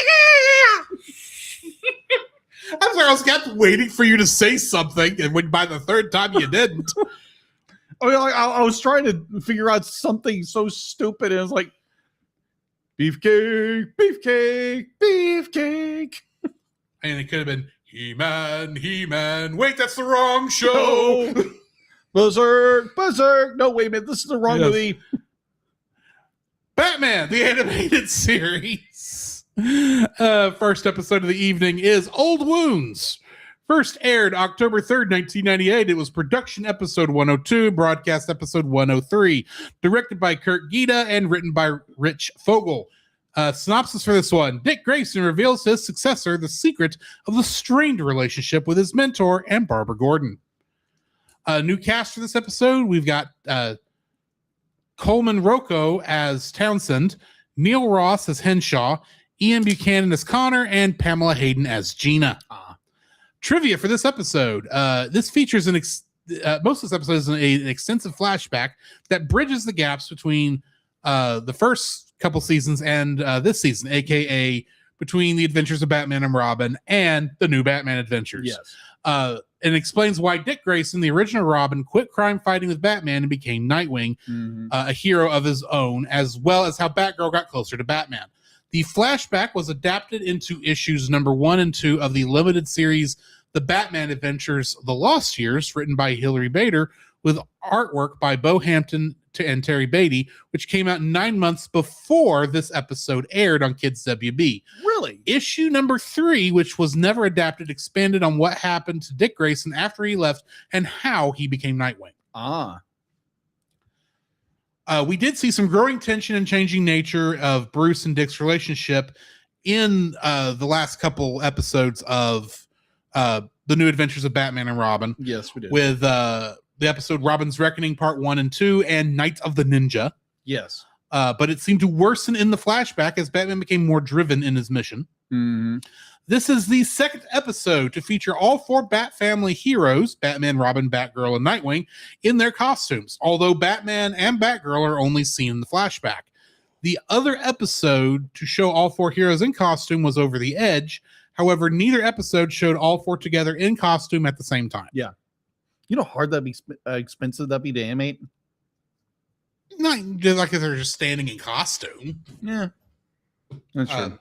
sorry, I was kept waiting for you to say something, and when by the third time you didn't. I was trying to figure out something so stupid, and it was like, beefcake, beefcake, beefcake. And it could have been He-Man. Wait, that's the wrong show. Berserk. No, wait a minute. This is the wrong Yes. movie. Batman, the animated series. First episode of the evening is Old Wounds. First aired October 3rd, 1998. It was production episode 102, broadcast episode 103. Directed by Kurt Gita and written by Rich Fogel. Synopsis for this one. Dick Grayson reveals to his successor the secret of the strained relationship with his mentor and Barbara Gordon. New cast for this episode. We've got Coleman Rocco as Townsend, Neil Ross as Henshaw, Ian Buchanan as Connor, and Pamela Hayden as Gina. Trivia for this episode. This features most of this episode is an extensive flashback that bridges the gaps between the first couple seasons and this season, aka between the Adventures of Batman and Robin and the new Batman Adventures. Yes. And explains why Dick Grayson, the original Robin, quit crime fighting with Batman and became Nightwing, a hero of his own, as well as how Batgirl got closer to Batman. The flashback was adapted into issues number 1 and 2 of the limited series The Batman Adventures, The Lost Years, written by Hilary Bader, with artwork by Bo Hampton and Terry Beatty, which came out 9 months before this episode aired on Kids WB. Really? Issue number 3, which was never adapted, expanded on what happened to Dick Grayson after he left and how he became Nightwing. We did see some growing tension and changing nature of Bruce and Dick's relationship in the last couple episodes of The New Adventures of Batman and Robin. Yes, we did. With the episode Robin's Reckoning Part 1 and 2 and Night of the Ninja. Yes. But it seemed to worsen in the flashback as Batman became more driven in his mission. This is the second episode to feature all 4 Bat family heroes, Batman, Robin, Batgirl, and Nightwing, in their costumes, although Batman and Batgirl are only seen in the flashback. The other episode to show all 4 heroes in costume was Over the Edge. However, neither episode showed all 4 together in costume at the same time. Yeah. You know how hard that'd be expensive that'd be to animate? Not just like if they're just standing in costume. Yeah. That's true.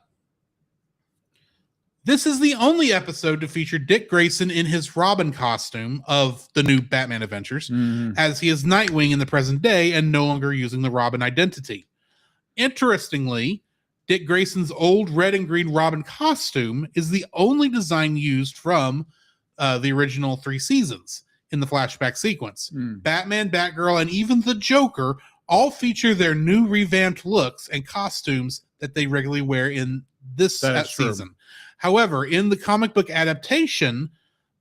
This is the only episode to feature Dick Grayson in his Robin costume of the new Batman Adventures, as he is Nightwing in the present day and no longer using the Robin identity. Interestingly, Dick Grayson's old red and green Robin costume is the only design used from the original 3 seasons in the flashback sequence. Batman, Batgirl, and even the Joker all feature their new revamped looks and costumes that they regularly wear in this season. However, in the comic book adaptation,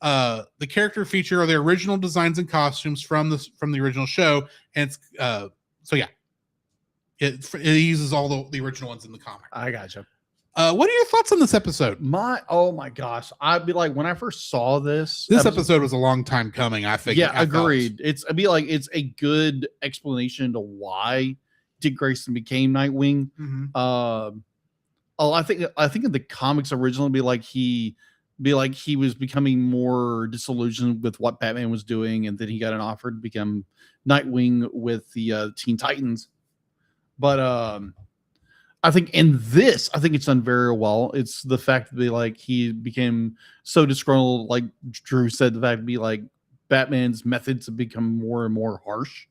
the character feature are their original designs and costumes from the original show, and it's, so yeah, it uses all the original ones in the comic. I gotcha. What are your thoughts on this episode? Oh my gosh, I'd be like, when I first saw this episode was a long time coming. I think. Yeah, agreed. I'd be like, it's a good explanation to why Dick Grayson became Nightwing. I think in the comics originally he was becoming more disillusioned with what Batman was doing, and then he got an offer to become Nightwing with the Teen Titans. But I think it's done very well. It's the fact that he became so disgruntled, like Drew said, the fact to be like Batman's methods have become more and more harsh.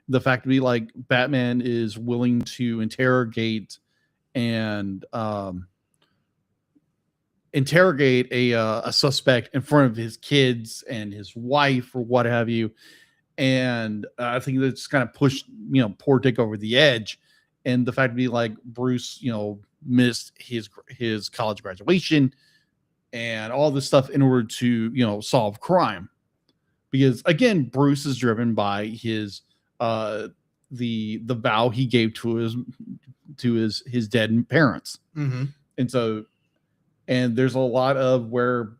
The fact to be like Batman is willing to interrogate a suspect in front of his kids and his wife or what have you. And I think that's kind of pushed, poor Dick over the edge. And the fact to be like Bruce, missed his college graduation and all this stuff in order to, solve crime. Because again, Bruce is driven by his the vow he gave to his dead parents. And so, and there's a lot of where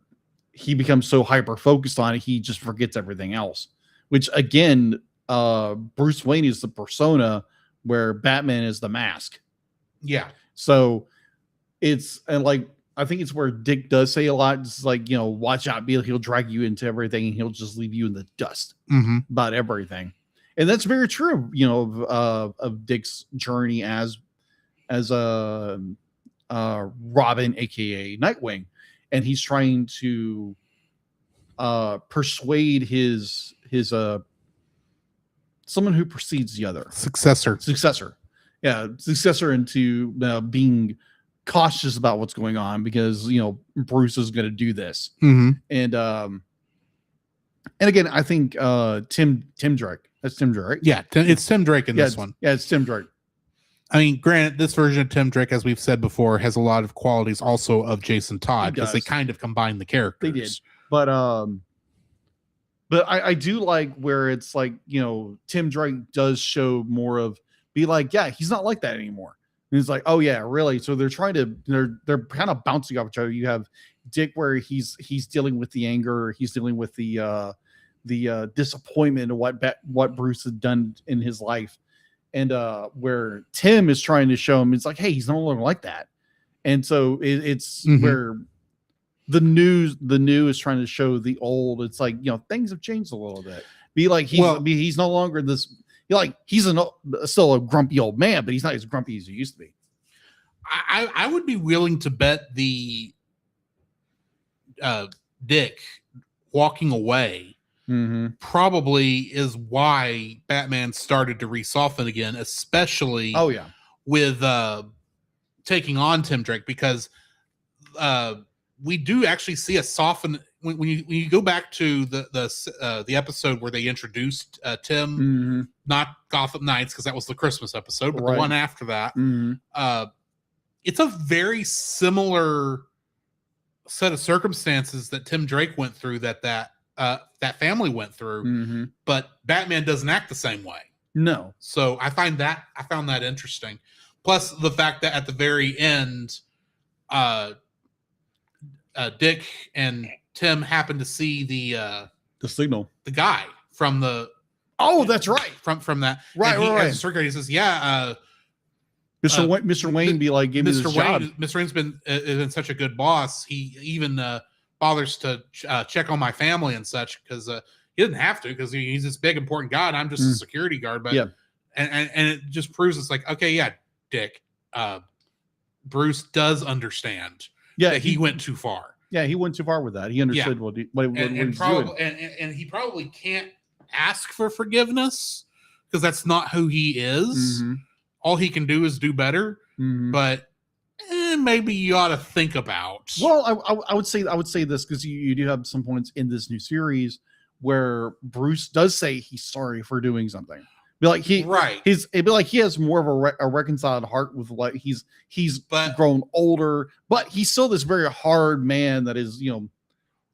he becomes so hyper focused on it, he just forgets everything else, which again, Bruce Wayne is the persona where Batman is the mask. Yeah. So I think it's where Dick does say a lot. It's like, watch out, Bill. He'll drag you into everything and he'll just leave you in the dust about everything. And that's very true, of Dick's journey as Robin, aka Nightwing. and he's trying to persuade his someone who precedes the other Successor. successor into being cautious about what's going on, because Bruce is going to do this. Mm-hmm. And again, I think Tim Drake. That's Tim Drake. Yeah, it's Tim Drake in this one. Yeah, it's Tim Drake. I mean, granted, this version of Tim Drake, as we've said before, has a lot of qualities also of Jason Todd, because they kind of combine the characters. They did, but I do like where it's like, Tim Drake does show more of, be like, yeah, he's not like that anymore. And it's like, oh yeah, really? So they're trying to, they're kind of bouncing off each other. You have Dick where he's dealing with the anger, he's dealing with the disappointment of what Bruce had done in his life, and where Tim is trying to show him, it's like, hey, he's no longer like that. And so it's where the new is trying to show the old. It's like, things have changed a little bit. Be like, he's no longer this. He's still a grumpy old man, but he's not as grumpy as he used to be. I would be willing to bet the Dick walking away probably is why Batman started to re-soften again, especially with taking on Tim Drake, because we do actually see a soften when you go back to the episode where they introduced Tim, not Gotham Knights, because that was the Christmas episode, but the one after that, it's a very similar set of circumstances that Tim Drake went through, that family went through, but Batman doesn't act the same way. No. So I found that interesting. Plus the fact that at the very end, Dick and Tim happened to see the signal, the guy from the. Oh, that's right. From that. Right. As a he says, yeah. Mr. Wayne be like, give me this job. Mr. Wayne's been such a good boss. He even bothers to check on my family and such, because he doesn't have to, because he's this big important guy and I'm just a security guard. But and it just proves it's like, okay, yeah, Dick, Bruce does understand that he went too far. Yeah, he went too far with that. He understood what he's doing. And he probably can't ask for forgiveness, because that's not who he is. All he can do is do better. But maybe you ought to think about. Well, I would say this, because you do have some points in this new series where Bruce does say he's sorry for doing something. Be like it'd be like he has more of a reconciled heart with he's grown older, but he's still this very hard man that is,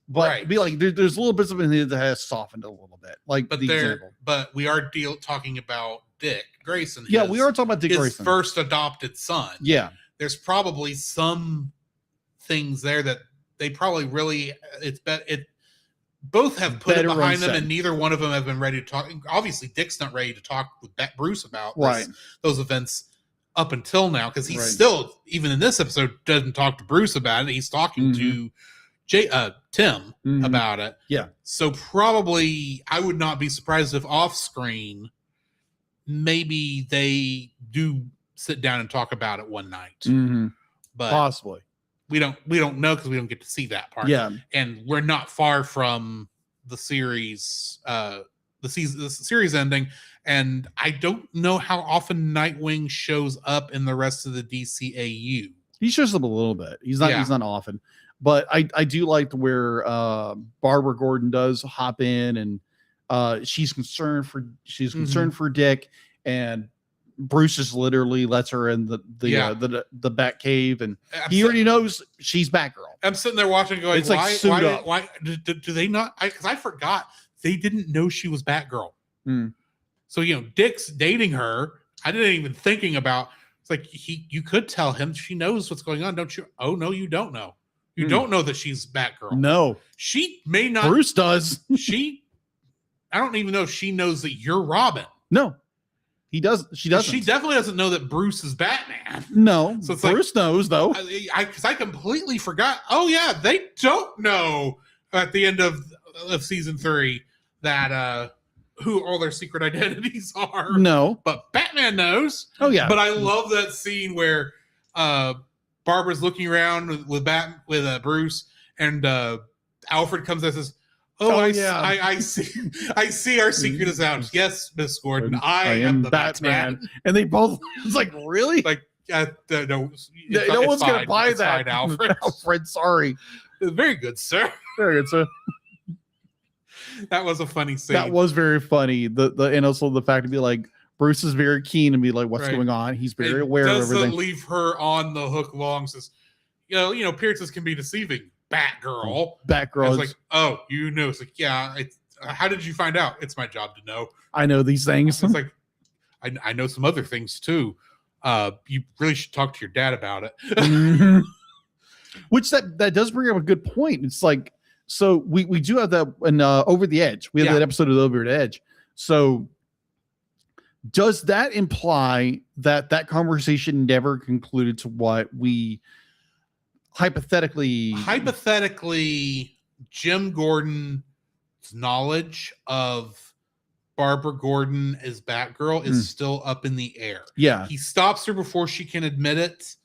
but be like there's little bits of him that has softened a little bit, like but we are talking about Dick Grayson. We are talking about Dick Grayson, first adopted son. Yeah, there's probably some things there that they probably really both have put it behind them, and neither one of them have been ready to talk. Obviously, Dick's not ready to talk with Bruce about those events up until now, because he's still, even in this episode, doesn't talk to Bruce about it. He's talking to Tim about it. Yeah. So probably, I would not be surprised if off screen, maybe they do sit down and talk about it one night. But possibly. We don't know, because we don't get to see that part. Yeah, and we're not far from the series, the series ending, and I don't know how often Nightwing shows up in the rest of the DCAU. He shows up a little bit. He's not often, but I do like where Barbara Gordon does hop in, and she's concerned for Dick, and Bruce just literally lets her in the Bat Cave, and he already knows she's Batgirl. I'm sitting there watching, going, it's why do they not? Because I forgot they didn't know she was Batgirl. So Dick's dating her. I didn't even thinking about. It's like you could tell him she knows what's going on, don't you? Oh no, you don't know. You don't know that she's Batgirl. No, she may not. Bruce does. I don't even know if she knows that you're Robin. No. He does. She doesn't. She definitely doesn't know that Bruce is Batman. No. So Bruce knows, though. Because I completely forgot. Oh yeah, they don't know at the end of season 3 that who all their secret identities are. No, but Batman knows. Oh yeah. But I love that scene where Barbara's looking around with Bruce, And Alfred comes and says, "Oh, Oh, I yeah. I see our secret is out. Yes, Miss Gordon, I am the Batman." And they both, it's like, really? Like, no, no it's one's going to fine. buy It's that. fine, Alfred. Alfred, sorry. Very good, sir. Very good, sir. That was a funny scene. That was very funny. The and also the fact to be like, Bruce is very keen and be like, what's Right. going on? He's very It aware of doesn't everything. leave her on the hook long. Says, appearances can be deceiving. Batgirl. I Batgirl was is, like, oh, you know. It's like, yeah. How did you find out? It's my job to know. I know these things. It's like, I know some other things too. You really should talk to your dad about it. Mhm. Which that does bring up a good point. It's like, so we do have that in Over the Edge. We have Yeah. that episode of Over the Edge. So does that imply that conversation never concluded to what we hypothetically Jim Gordon's knowledge of Barbara Gordon as Batgirl is still up in the air. Yeah. He stops her before she can admit it,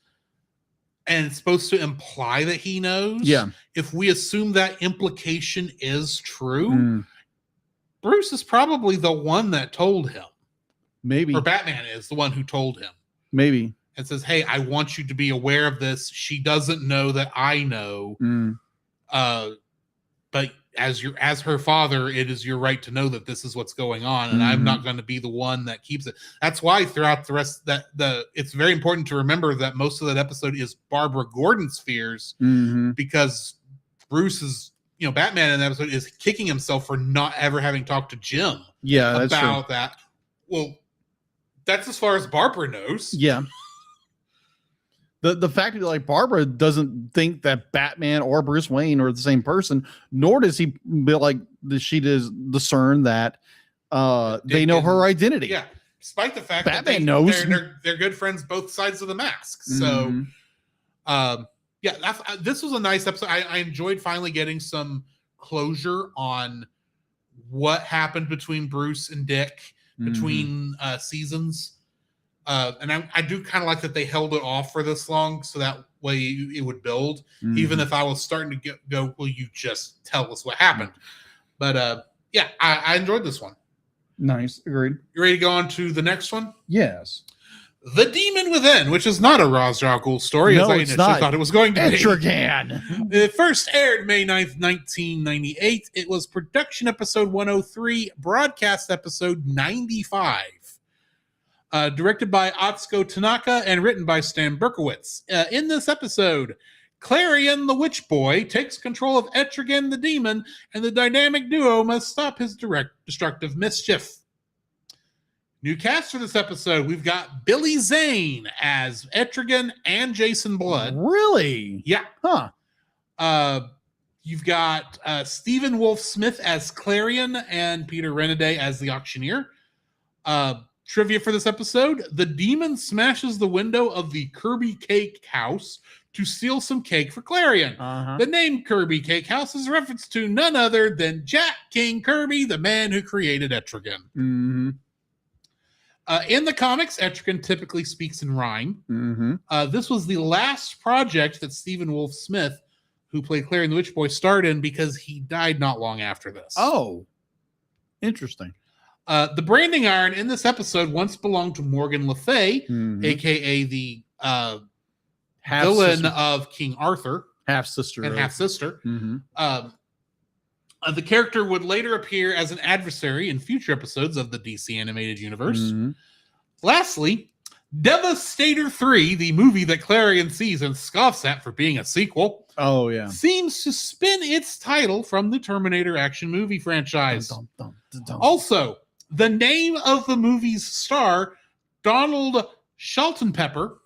and it's supposed to imply that he knows. Yeah. If we assume that implication is true, Mm, Bruce is probably the one that told him, maybe. or Batman is the one who told him. Maybe. And says, "Hey, I want you to be aware of this. She doesn't know that I know, Mm, but as her father, it is your right to know that this is what's going on, and I'm not going to be the one that keeps it." That's why throughout the rest it's very important to remember that most of that episode is Barbara Gordon's fears, mhm. because Bruce is, Batman in that episode is kicking himself for not ever having talked to Jim Yeah, that's true. about that. Well, that's as far as Barbara knows. Yeah. The fact that like Barbara doesn't think that Batman or Bruce Wayne are the same person, nor does he be like she does discern that they know her identity. Yeah, despite the fact Batman that knows. they're good friends both sides of the mask. So, Mhm. this was a nice episode. I enjoyed finally getting some closure on what happened between Bruce and Dick between seasons. And I do kind of like that they held it off for this long, so that way it would build. Even if I was starting to go, well, you just tell us what happened. But I enjoyed this one. Nice. Agreed. You ready to go on to the next one? Yes. The Demon Within, which is not a Ra's al Ghul story, No, as I it's initially not. thought it was going to be. Etrigan. It first aired May 9th, 1998. It was production episode 103, broadcast episode 95. Directed by Atsuko Tanaka and written by Stan Berkowitz. In this episode, Clarion the Witch Boy takes control of Etrigan the Demon, and the dynamic duo must stop his destructive mischief. New cast for this episode, we've got Billy Zane as Etrigan and Jason Blood. Really? Yeah. Huh. You've got Stephen Wolf Smith as Clarion and Peter Renaday as the Auctioneer. Trivia for this episode: the demon smashes the window of the Kirby Cake House to steal some cake for Clarion. Uh-huh. The name Kirby Cake House is a reference to none other than Jack King Kirby, the man who created Etrigan. Mm-hmm. In the comics, Etrigan typically speaks in rhyme. Mm-hmm. This was the last project that Stephen Wolf Smith, who played Clarion the Witch Boy, starred in because he died not long after this. Oh, interesting. The branding iron in this episode once belonged to Morgan Le Fay, Mhm. aka the Half villain sister- of King Arthur half sister and of- half sister. Mhm. The character would later appear as an adversary in future episodes of the DC animated universe. Mhm. Lastly, Devastator 3, the movie that Clarion sees and scoffs at for being a sequel, Oh yeah. seems to spin its title from the Terminator action movie franchise. Dun, dun, dun, dun. Also, the name of the movie's star, Donald Schultenpepper,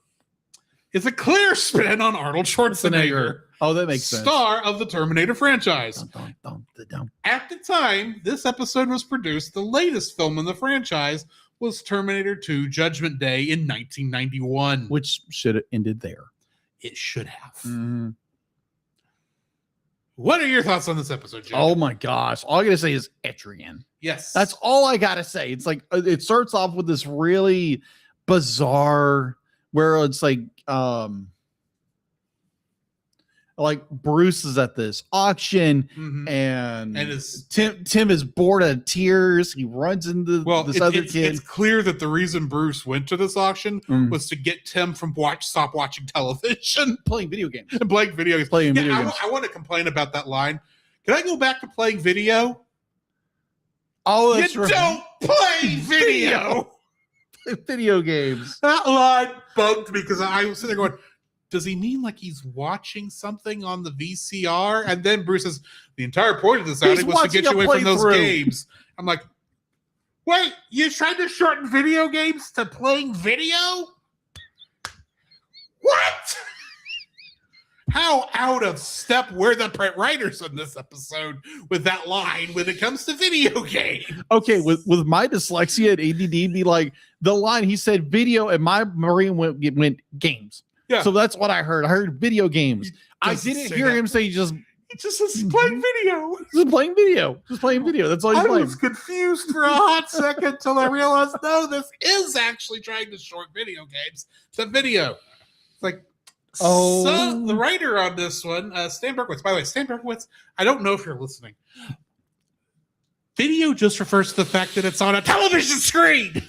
is a clear spin on Arnold Schwarzenegger, Oh, that makes sense. star of the Terminator franchise. Dun, dun, dun, dun, dun. At the time this episode was produced, the latest film in the franchise was Terminator 2 Judgment Day in 1991. Which should have ended there. It should have. Mhm. What are your thoughts on this episode, Jim? Oh my gosh. All I gotta say is Etrigan. yes. That's all I gotta say. It's like it starts off with this really bizarre where it's like like Bruce is at this auction Mhm. and it's Tim is bored of tears. He runs into this other kid. It's clear that the reason Bruce went to this auction Mm. was to get Tim from stop watching television playing video games. and playing video games. Playing video games. I want to complain about that line. Can I go back to playing video? Oh, You don't play video. Video games. That line bugged me because I was sitting there going, does he mean like he's watching something on the VCR? And then Bruce says, the entire point of this outing was to get you away from those games. I'm like, wait, you tried to shorten video games to playing video? What? How out of step were the writers on this episode with that line when it comes to video games? Okay, with my dyslexia and ADD, be like the line he said video, and my brain went games. Yeah. So that's what I heard. I heard video games. I doesn't didn't say hear that. him say just He just says playing video. playing video. Just playing video. That's all he's I playing. was confused for a hot second until I realized, no, this is actually trying to short video games to video. It's like, so the writer on this one, Stan Berkowitz. By the way, Stan Berkowitz, I don't know if you're listening. Video just refers to the fact that it's on a television screen.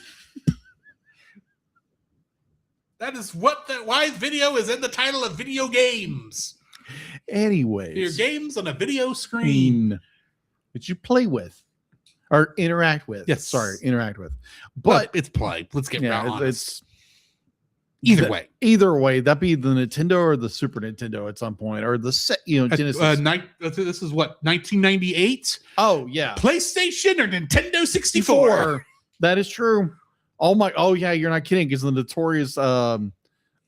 That is why video is in the title of video games. Anyways, Your games on a video screen. that you play with or interact with. Yes. Sorry, interact with. But But it's play. Let's get yeah, honest. it's Either way. Either way, that'd be the Nintendo or the Super Nintendo at some point, or the Genesis. This is what, 1998? Oh yeah, PlayStation or Nintendo 64? That is true. Oh yeah, you're not kidding, because the notorious the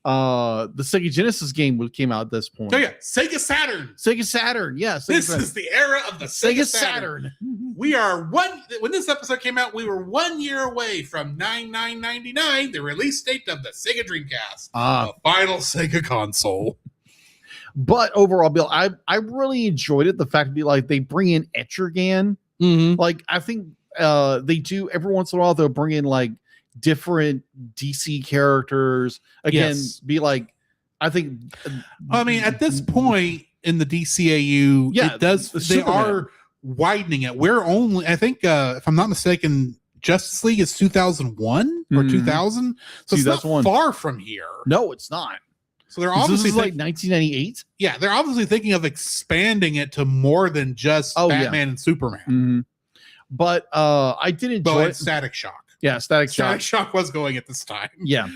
Sega Genesis game came out at this point. Oh yeah, Sega Saturn. Sega Saturn, yes. This is the era of the Sega Saturn. We are when this episode came out, we were 1 year away from 9/9/99, the release date of the Sega Dreamcast, the final Sega console. But overall, Bill, I really enjoyed it. The fact to be like they bring in Etrigan. Like I think they do every once in a while. They'll bring in like different DC characters again. Yes. Be like, I think. I mean, at this point in the DCAU, Yeah, it does. the They Superman. are widening it. We're only, I think, if I'm not mistaken, Justice League is 2001 or 2000. So it's not 2001. far from here. No, it's not. So they're This obviously is like 1998. yeah, they're obviously thinking of expanding it to more than just Oh, yeah. Batman and Superman. But I did enjoy But it. it's Static Shock. Yeah, Static Static Shock. Shock was going at this time. Yeah.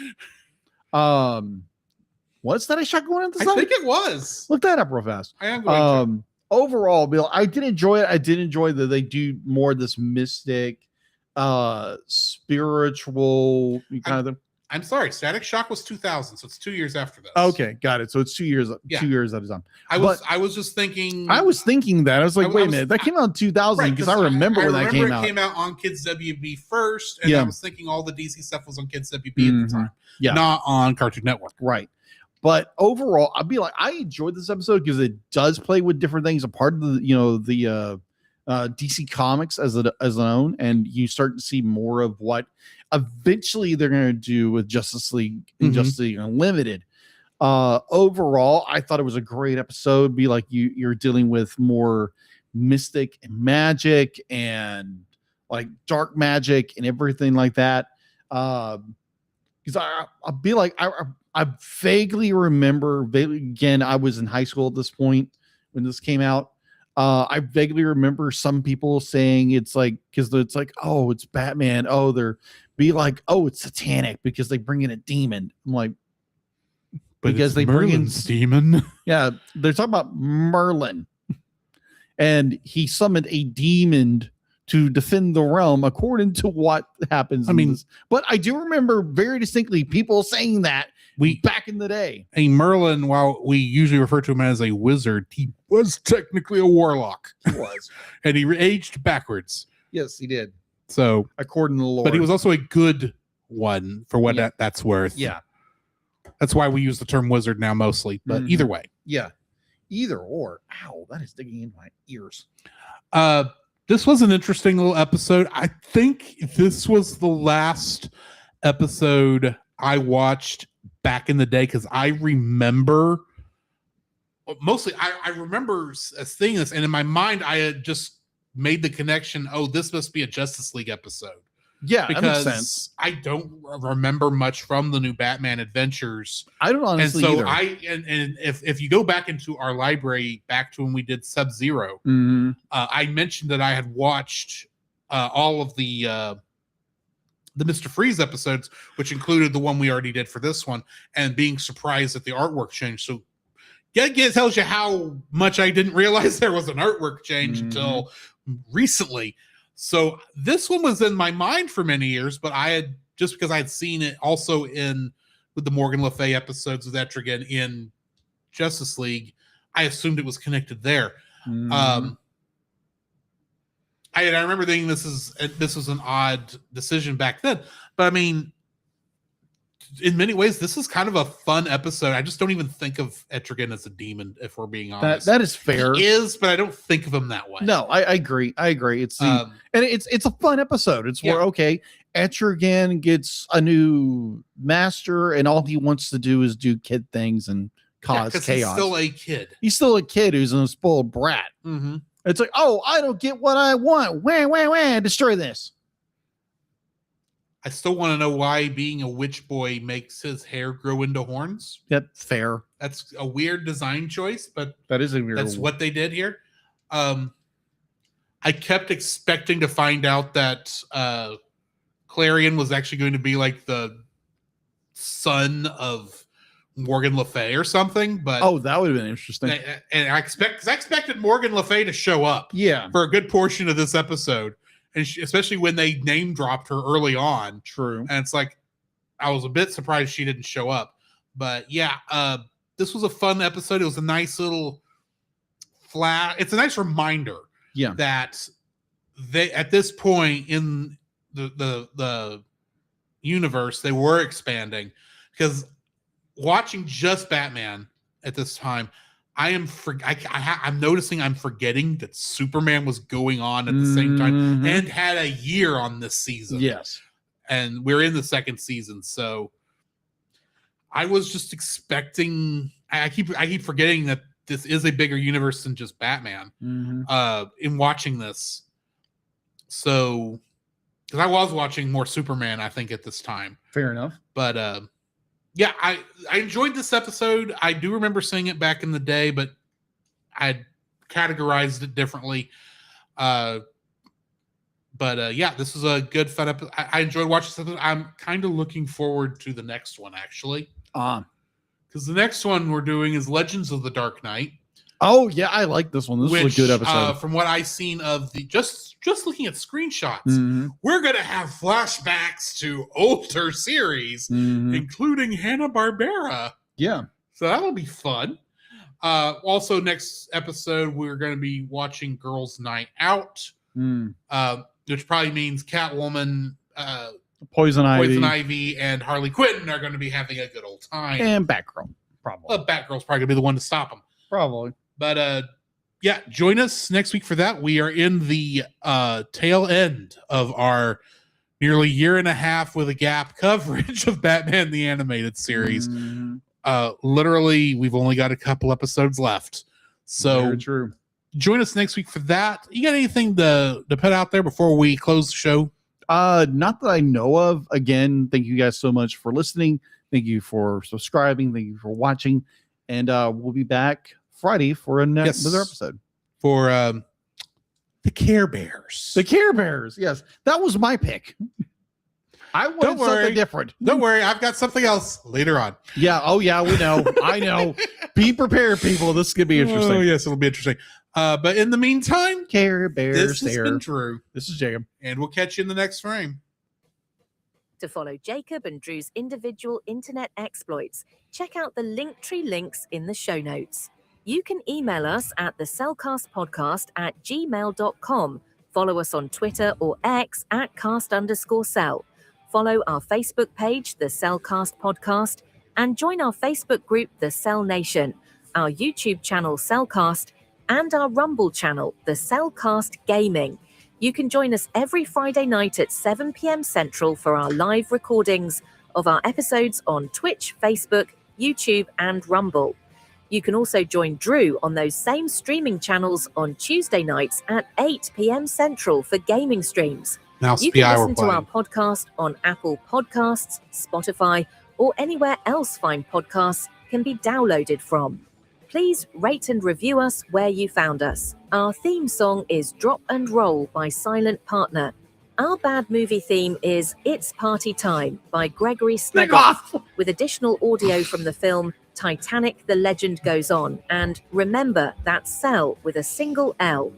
Was Static Shock going at this I time? think it was. Look that up real fast. I am going to. Overall, Bill, I did enjoy it. I did enjoy that they do more of this mystic, spiritual kind of thing. I'm sorry, Static Shock was 2000, so it's 2 years after this. Okay, got it. So it's 2 years. Yeah. 2 years at a time. I was just thinking. I was thinking that. I was like, I wait a was- minute, that came out in 2000 Right, because I remember when that came it out. came out on Kids WB first, and Yeah. I was thinking all the DC stuff was on Kids WB at the time, Yeah. not on Cartoon Network. Right. But overall, I'd be like, I enjoyed this episode because it does play with different things, a part of the DC Comics as an own, and you start to see more of what eventually they're going to do with Justice League and Mhm. Justice League Unlimited. Overall, I thought it was a great episode. Be like you're dealing with more mystic and magic and like dark magic and everything like that. Because I'll be like I vaguely remember. Again, I was in high school at this point when this came out. I vaguely remember some people saying it's like, because it's like, oh, it's Batman. Oh, they're be like, oh, it's satanic because they bring in a demon. I'm like, because they bring in Merlin's demon. yeah, they're talking about Merlin, and he summoned a demon to defend the realm, according to what happens. I mean- in this. But I do remember very distinctly people saying that back in the day. A Merlin, while we usually refer to him as a wizard, he was technically a warlock. He was. And he aged backwards. Yes, he did. So, according to the lore. but he was also a good one for what Yeah. that's worth. Yeah. That's why we use the term wizard now mostly. But Mhm. either way. Yeah. Either or. Ow, that is digging into my ears. This was an interesting little episode. I think this was the last episode I watched back in the day because I remember mostly I remember seeing this, and in my mind, I had just made the connection. Oh, this must be a Justice League episode. Yeah, that makes Because sense. I don't remember much from the new Batman Adventures. I don't honestly either. And if you go back into our library back to when we did Sub-Zero, I mentioned that I had watched all of the Mr. Freeze episodes, which included the one we already did for this one, and being surprised that the artwork changed. So it tells you how much I didn't realize there was an artwork change until recently. So this one was in my mind for many years, but I had, just because I had seen it also with the Morgan Le Fay episodes with Etrigan in Justice League, I assumed it was connected there. I remember thinking this was an odd decision back then, but I mean, in many ways, this is kind of a fun episode. I just don't even think of Etrigan as a demon, if we're being honest. That is fair. He is, but I don't think of him that way. No, I agree. It's and it's a fun episode. It's where Etrigan gets a new master, and all he wants to do is do kid things and cause chaos. He's still a kid. He's still a kid who's a spoiled brat. Mm-hmm. It's like, oh, I don't get what I want. Wah, destroy this. I still want to know why being a witch boy makes his hair grow into horns. That's fair. That's a weird design choice, but that is a weird. That's what they did here. I kept expecting to find out that Clarion was actually going to be like the son of Morgan Le Fay or something, but that would have been interesting. And I expected Morgan Le Fay to show up, for a good portion of this episode. And especially when they name dropped her early on. True. And it's like, I was a bit surprised she didn't show up. But yeah, this was a fun episode. It was a nice little it's a nice reminder that they, at this point in the universe, they were expanding. Because watching just Batman at this time, I'm noticing I'm forgetting that Superman was going on at the same time and had a year on this season. Yes. And we're in the second season. So I was just expecting, I keep forgetting that this is a bigger universe than just Batman in watching this. So, because I was watching more Superman, I think, at this time. Fair enough. But yeah, I enjoyed this episode. I do remember seeing it back in the day, but I categorized it differently. Yeah, this is a good fun episode. I enjoyed watching this episode. I'm kind of looking forward to the next one, actually. Because the next one we're doing is Legends of the Dark Knight. Oh yeah, I like this one. This is a good episode. From what I've seen of the just looking at screenshots, we're gonna have flashbacks to older series, including Hanna-Barbera. Yeah, so that'll be fun. Also, next episode we're gonna be watching Girls' Night Out, which probably means Catwoman, Poison Ivy, and Harley Quinn are going to be having a good old time. And Batgirl, probably. Well, Batgirl's probably going to be the one to stop them. Probably. But yeah, join us next week for that. We are in the tail end of our nearly year and a half with a gap coverage of Batman the Animated Series. Literally, we've only got a couple episodes left. So very true. Join us next week for that. You got anything to put out there before we close the show? Not that I know of. Again, thank you guys so much for listening. Thank you for subscribing. Thank you for watching. And we'll be back Friday for another episode. For the Care Bears. The Care Bears. Yes. That was my pick. I wanted something different. Don't worry. I've got something else later on. Yeah. Oh, yeah. We know. I know. Be prepared, people. This is going to be interesting. Oh, yes. It'll be interesting. But in the meantime, Care Bears. This has been Drew. This is Jacob. And we'll catch you in the next frame. To follow Jacob and Drew's individual internet exploits, check out the Linktree links in the show notes. You can email us at thecellcastpodcast@gmail.com. Follow us on Twitter or X @cast_cell. Follow our Facebook page, The Cellcast Podcast, and join our Facebook group, The Cell Nation, our YouTube channel, Cellcast, and our Rumble channel, The Cellcast Gaming. You can join us every Friday night at 7 p.m. Central for our live recordings of our episodes on Twitch, Facebook, YouTube, and Rumble. You can also join Drew on those same streaming channels on Tuesday nights at 8 p.m. Central for gaming streams. Mouse You can PI we're listen to our playing. podcast on Apple Podcasts, Spotify, or anywhere else fine podcasts can be downloaded from. Please rate and review us where you found us. Our theme song is Drop and Roll by Silent Partner. Our bad movie theme is It's Party Time by Gregory Snegoff, with additional audio from the film Titanic: The Legend Goes On. And remember, that's Cell with a single L.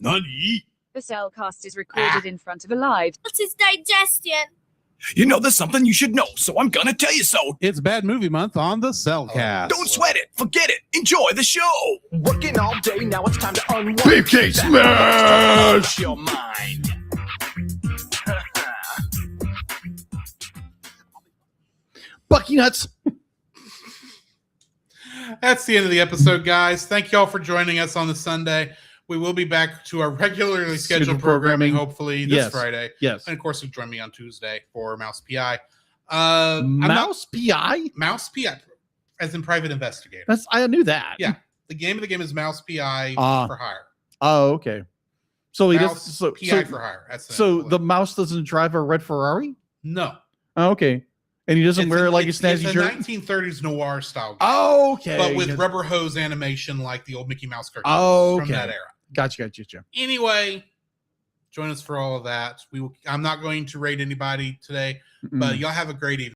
Nani? The Cellcast is recorded in front of a live. What's his digestion? You know there's something you should know, so I'm gonna tell you so. It's Bad Movie Month on the Cellcast. Don't sweat it. Forget it. Enjoy the show. Working all day, now it's time to unwind. Beefcake smash! Your mind. Bucky nuts. That's the end of the episode, guys. Thank you all for joining us on the Sunday. We will be back to our regularly scheduled Scheduled programming, programming. hopefully this Yes. Friday. Yes. And of course, you join me on Tuesday for Mouse PI. Mouse PI? Mouse PI, as in private investigator. I knew that. Yeah. The game of the game is Mouse PI Ah. for hire. Oh, okay. So he Mouse does. So, PI for hire. That's the so name of the it. mouse doesn't drive a red Ferrari? No. Oh, okay. And he doesn't wear like a snazzy it's shirt? 1930s noir style game, Oh, okay. but with rubber hose animation like the old Mickey Mouse cartoons Oh, from okay. that era. Gotcha. Anyway, join us for all of that. I'm not going to rate anybody today, but y'all have a great evening.